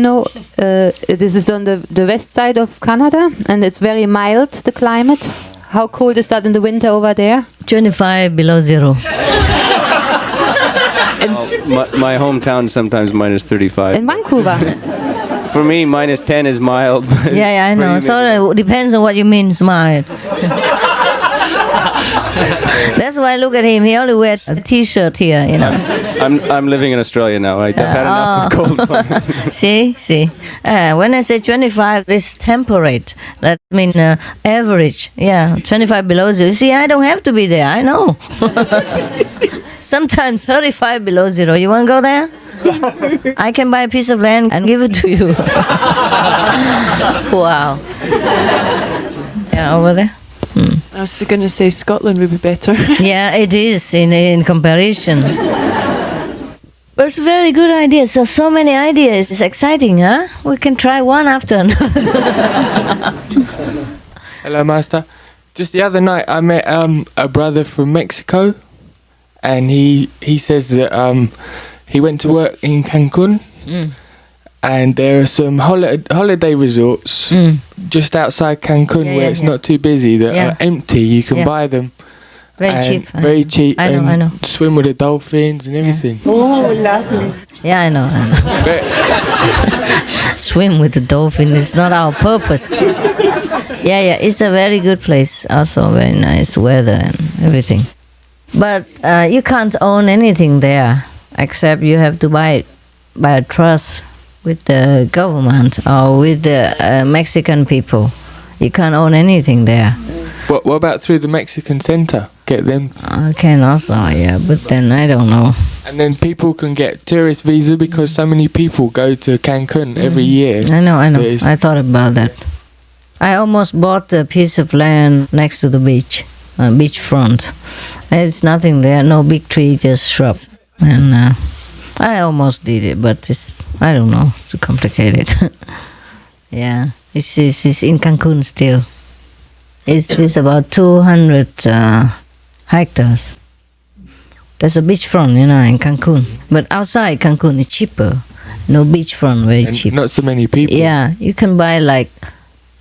O: this is on the west side of Canada, and it's very mild, the climate. How cold is that in the winter over there?
B: 25 below zero.
J: My hometown sometimes minus 35.
O: In Vancouver?
J: For me, minus 10 is mild.
B: Yeah, I know. So it depends on what you mean, mild. That's why look at him. He only wears a T-shirt here, you know.
J: I'm living in Australia now. I've had enough of cold.
B: See. When I say 25, it's temperate. That means average. Yeah, 25 below zero. See, I don't have to be there. I know. Sometimes 35 below zero. You want to go there? I can buy a piece of land and give it to you. Wow. Yeah, over there.
N: I was going to say Scotland would be better.
B: Yeah, it is in comparison. But it's a very good idea. So many ideas. It's exciting, huh? We can try one after another.
U: Hello, Master. Just the other night, I met a brother from Mexico, and he says that he went to work in Cancun, and there are some holiday resorts just outside Cancun where it's not too busy that are empty. You can buy them.
B: Very cheap.
U: Very cheap.
B: I know.
U: Swim with the dolphins and everything.
B: Oh, lovely. Yeah, I know. Swim with the dolphin is not our purpose. Yeah, it's a very good place. Also very nice weather and everything. But you can't own anything there except you have to buy it by a trust with the government or with the Mexican people. You can't own anything there.
U: What about through the Mexican center? Get them?
B: I can also, yeah, but then I don't know.
U: And then people can get tourist visa because so many people go to Cancun every year.
B: I know. I thought about that. I almost bought a piece of land next to the beach, beachfront. There's nothing there, no big tree, just shrubs. And I almost did it, but I don't know, too complicated. Yeah, it's in Cancun still. It's about 200 hectares. There's a beachfront, in Cancun. But outside Cancun, it's cheaper. No beachfront, very cheap.
U: Not so many people.
B: Yeah, you can buy like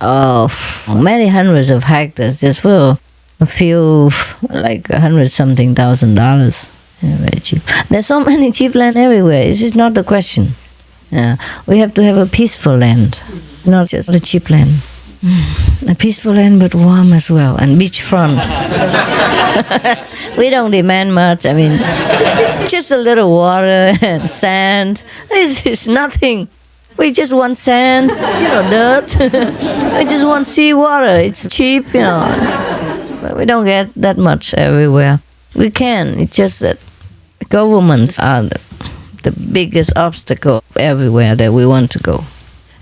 B: many hundreds of hectares just for a few, like $100-something thousand. Yeah, very cheap. There's so many cheap land everywhere. This is not the question. Yeah, we have to have a peaceful land, not just a cheap land. A peaceful land, but warm as well, and beachfront. We don't demand much. I mean, just a little water and sand. This is nothing. We just want sand, dirt. We just want seawater. It's cheap, but we don't get that much everywhere. We can. It's just that governments are the biggest obstacle everywhere that we want to go.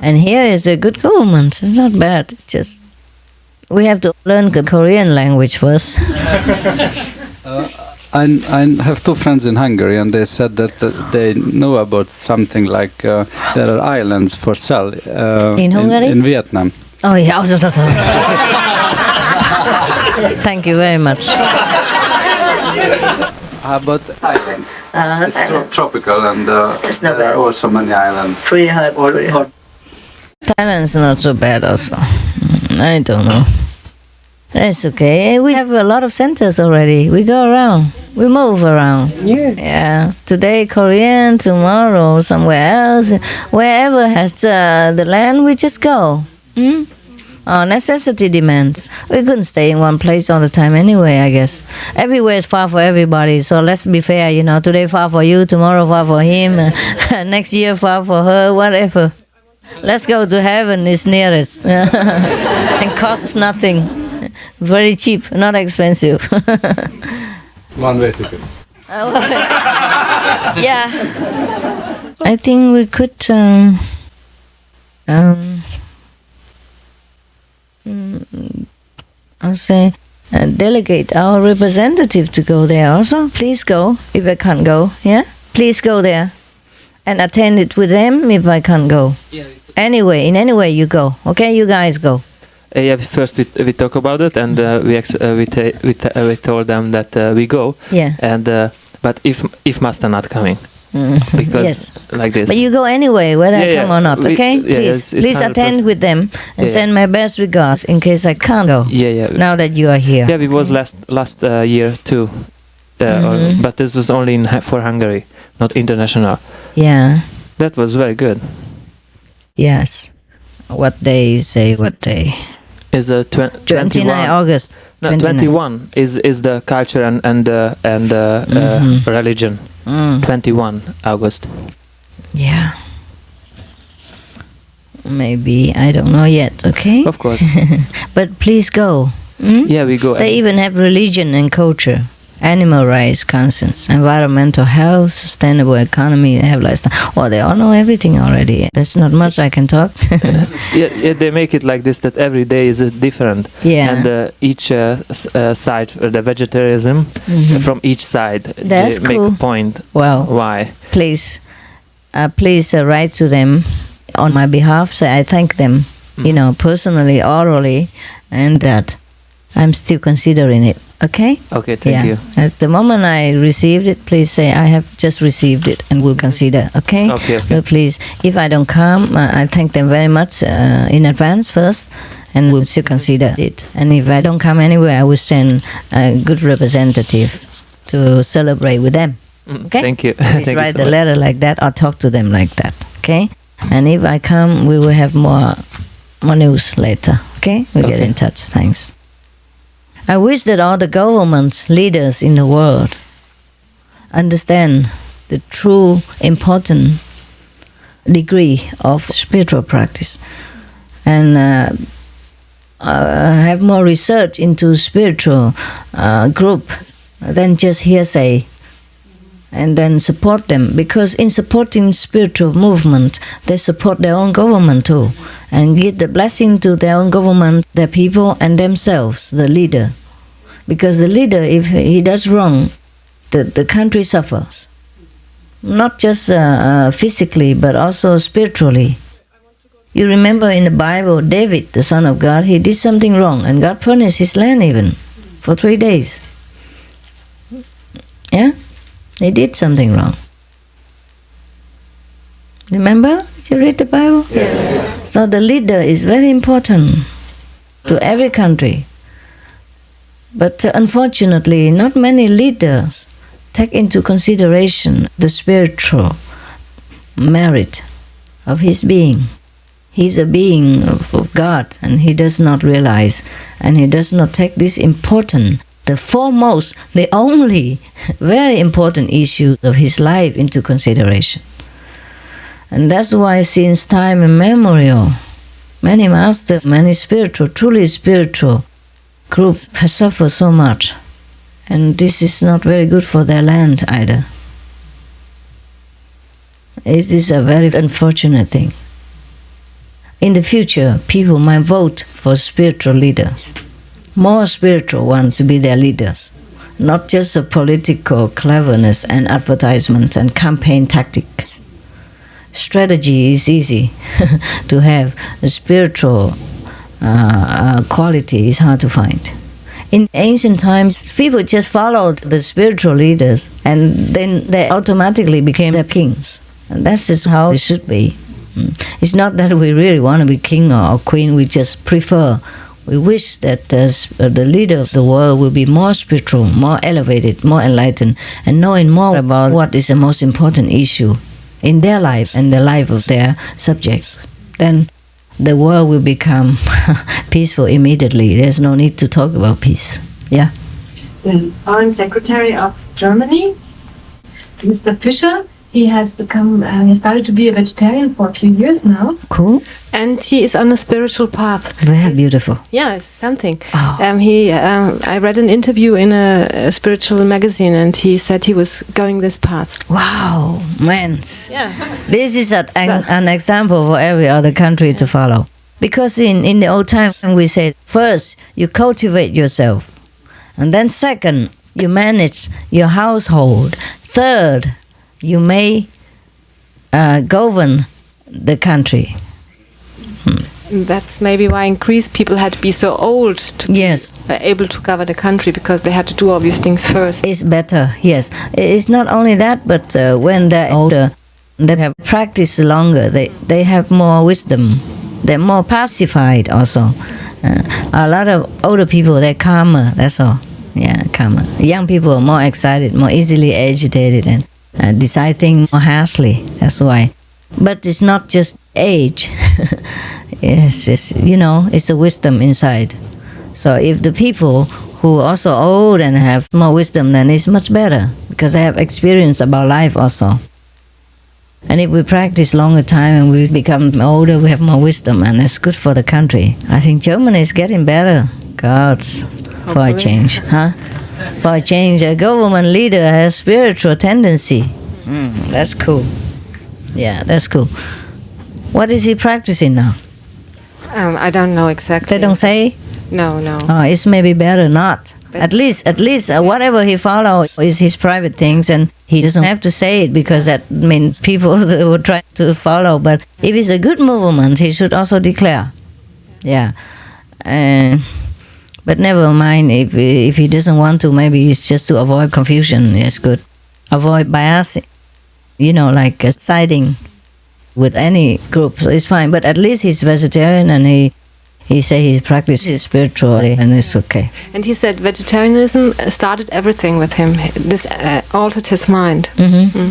B: And here is a good government. It's not bad. It's just we have to learn the Korean language first.
D: I have two friends in Hungary, and they said that they know about something like there are islands for sale
B: in Hungary,
D: in Vietnam.
B: Oh yeah. Thank you very much.
D: How about island? It's tropical, and there are also many islands.
B: Already hot. Thailand's not so bad also. I don't know. That's okay. We have a lot of centers already. We go around. We move around. Yeah. Today Korean, tomorrow somewhere else. Wherever has the land, we just go. Our necessity demands. We couldn't stay in one place all the time anyway, I guess. Everywhere is far for everybody, so let's be fair, Today far for you, tomorrow far for him, next year far for her, whatever. Let's go to heaven, it's nearest. And costs nothing. Very cheap, not expensive.
D: One way ticket.
B: Yeah. I think we could I'll say delegate our representative to go there also. Please go if I can't go. Yeah? Please go there and attend it with them if I can't go. Anyway, in any way you go. Okay, you guys go.
C: First we talk about it, and we told them that we go.
B: Yeah.
C: And but if Master not coming, because like this.
B: But you go anyway, whether I come or not. Okay, please attend with them and send my best regards in case I can't go. Now that you are here.
C: Yeah, we was last year too, but this was only for Hungary, not international.
B: Yeah.
C: That was very good.
B: Yes. What day? Say what day?
C: Is
B: 29 August.
C: No,
B: 29.
C: 21 is the culture and religion. 21 August.
B: Yeah. Maybe, I don't know yet, okay?
C: Of course.
B: But please go.
C: Yeah, we go.
B: They even have religion and culture, animal rights, conscience, environmental health, sustainable economy, they have lifestyle. Well, they all know everything already. There's not much I can talk.
C: Yeah, they make it like this, that every day is different.
B: Yeah.
C: And each side, the vegetarianism, from each side,
B: That's
C: they
B: cool.
C: make a point.
B: Well,
C: why?
B: Please write to them on my behalf. Say I thank them, personally, orally, and that I'm still considering it. Okay?
C: Okay, thank you.
B: At the moment I received it, please say I have just received it and will consider. Okay?
C: Okay.
B: But please, if I don't come, I thank them very much in advance first, and we'll still consider it. And if I don't come anyway, I will send a good representative to celebrate with them. Okay?
C: Thank you.
B: Please
C: Thank
B: write
C: you so
B: the
C: much.
B: letter like that or talk to them like that. Okay? And if I come, we will have more news later. Okay? We'll get in touch. Thanks. I wish that all the governments, leaders in the world understand the true important degree of spiritual practice and have more research into spiritual group than just hearsay, and then support them, because in supporting spiritual movement they support their own government too, and give the blessing to their own government, their people and themselves, the leader. Because the leader, if he does wrong, the country suffers, not just physically but also spiritually. You remember in the Bible, David, the son of God, he did something wrong and God punished his land even for 3 days. Yeah? He did something wrong. Remember? Did you read the Bible?
F: Yes.
B: So the leader is very important to every country. But unfortunately, not many leaders take into consideration the spiritual merit of his being. He's a being of God, and he does not realize, and he does not take this important, the foremost, the only very important issue of his life into consideration. And that's why since time immemorial, many masters, many spiritual, truly spiritual groups have suffered so much. And this is not very good for their land either. It is a very unfortunate thing. In the future, people might vote for spiritual leaders, more spiritual ones to be their leaders, not just a political cleverness and advertisement and campaign tactics. Strategy is easy to have. A spiritual quality is hard to find. In ancient times, people just followed the spiritual leaders and then they automatically became their kings. And that's just how it should be. It's not that we really want to be king or queen, we just prefer. We wish that the leader of the world will be more spiritual, more elevated, more enlightened, and knowing more about what is the most important issue in their life and the life of their subjects. Then the world will become peaceful immediately. There's no need to talk about peace. Yeah?
H: The Foreign Secretary of Germany, Mr. Fischer, he has become, he started to be a vegetarian for a few years now.
B: Cool.
N: And he is on a spiritual path.
B: Very beautiful.
N: Yeah, it's something.
B: Oh.
N: I read an interview in a spiritual magazine, and he said he was going this path.
B: Wow, man.
N: Yeah.
B: This is an example for every other country to follow. Because in the old time we said, first you cultivate yourself, and then second you manage your household, third you may govern the country.
N: That's maybe why in Greece people had to be so old to be able to govern the country, because they had to do all these things first.
B: It's better, yes. It's not only that, but when they're older, they have practiced longer, they have more wisdom. They're more pacified also. A lot of older people, they're calmer, that's all. Yeah, calmer. Young people are more excited, more easily agitated, and decide things more harshly, that's why. But it's not just age. It's just, it's a wisdom inside. So if the people who are also old and have more wisdom, then it's much better, because they have experience about life also. And if we practice longer time and we become older, we have more wisdom, and it's good for the country. I think Germany is getting better. God, for a change, huh? For a change, a government leader has spiritual tendency. That's cool. Yeah, that's cool. What is he practicing now?
O: I don't know exactly.
B: They don't say?
O: No.
B: Oh, it's maybe better not. At least, whatever he follows is his private things, and he doesn't have to say it, because that means people will try to follow. But if it's a good movement, he should also declare. Yeah. But never mind, if he doesn't want to, maybe it's just to avoid confusion. It's good. Avoid bias, like siding with any group, so it's fine. But at least he's vegetarian, and he say he practices spiritually, and it's okay.
O: And he said vegetarianism started everything with him. This altered his mind.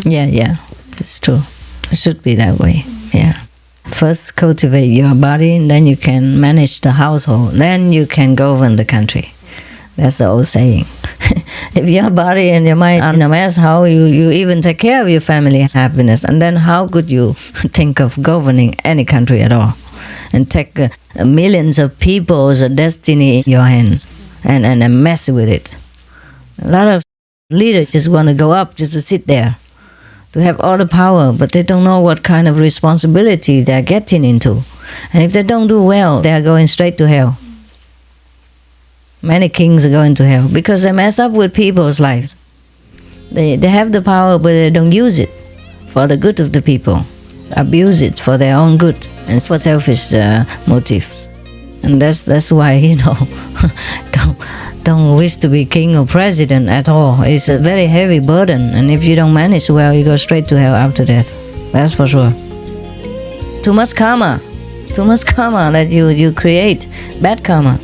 B: Yeah, it's true. It should be that way. Yeah. First cultivate your body, and then you can manage the household, then you can govern the country. That's the old saying. If your body and your mind are in a mess, how you even take care of your family's happiness, and then how could you think of governing any country at all? And take millions of people's destiny in your hands and mess with it. A lot of leaders just want to go up just to sit there, to have all the power, but they don't know what kind of responsibility they're getting into. And if they don't do well, they are going straight to hell. Many kings are going to hell because they mess up with people's lives. They have the power, but they don't use it for the good of the people. Abuse it for their own good and for selfish motives. And that's why, don't wish to be king or president at all. It's a very heavy burden, and if you don't manage well, you go straight to hell after that. That's for sure. Too much karma that you create, bad karma.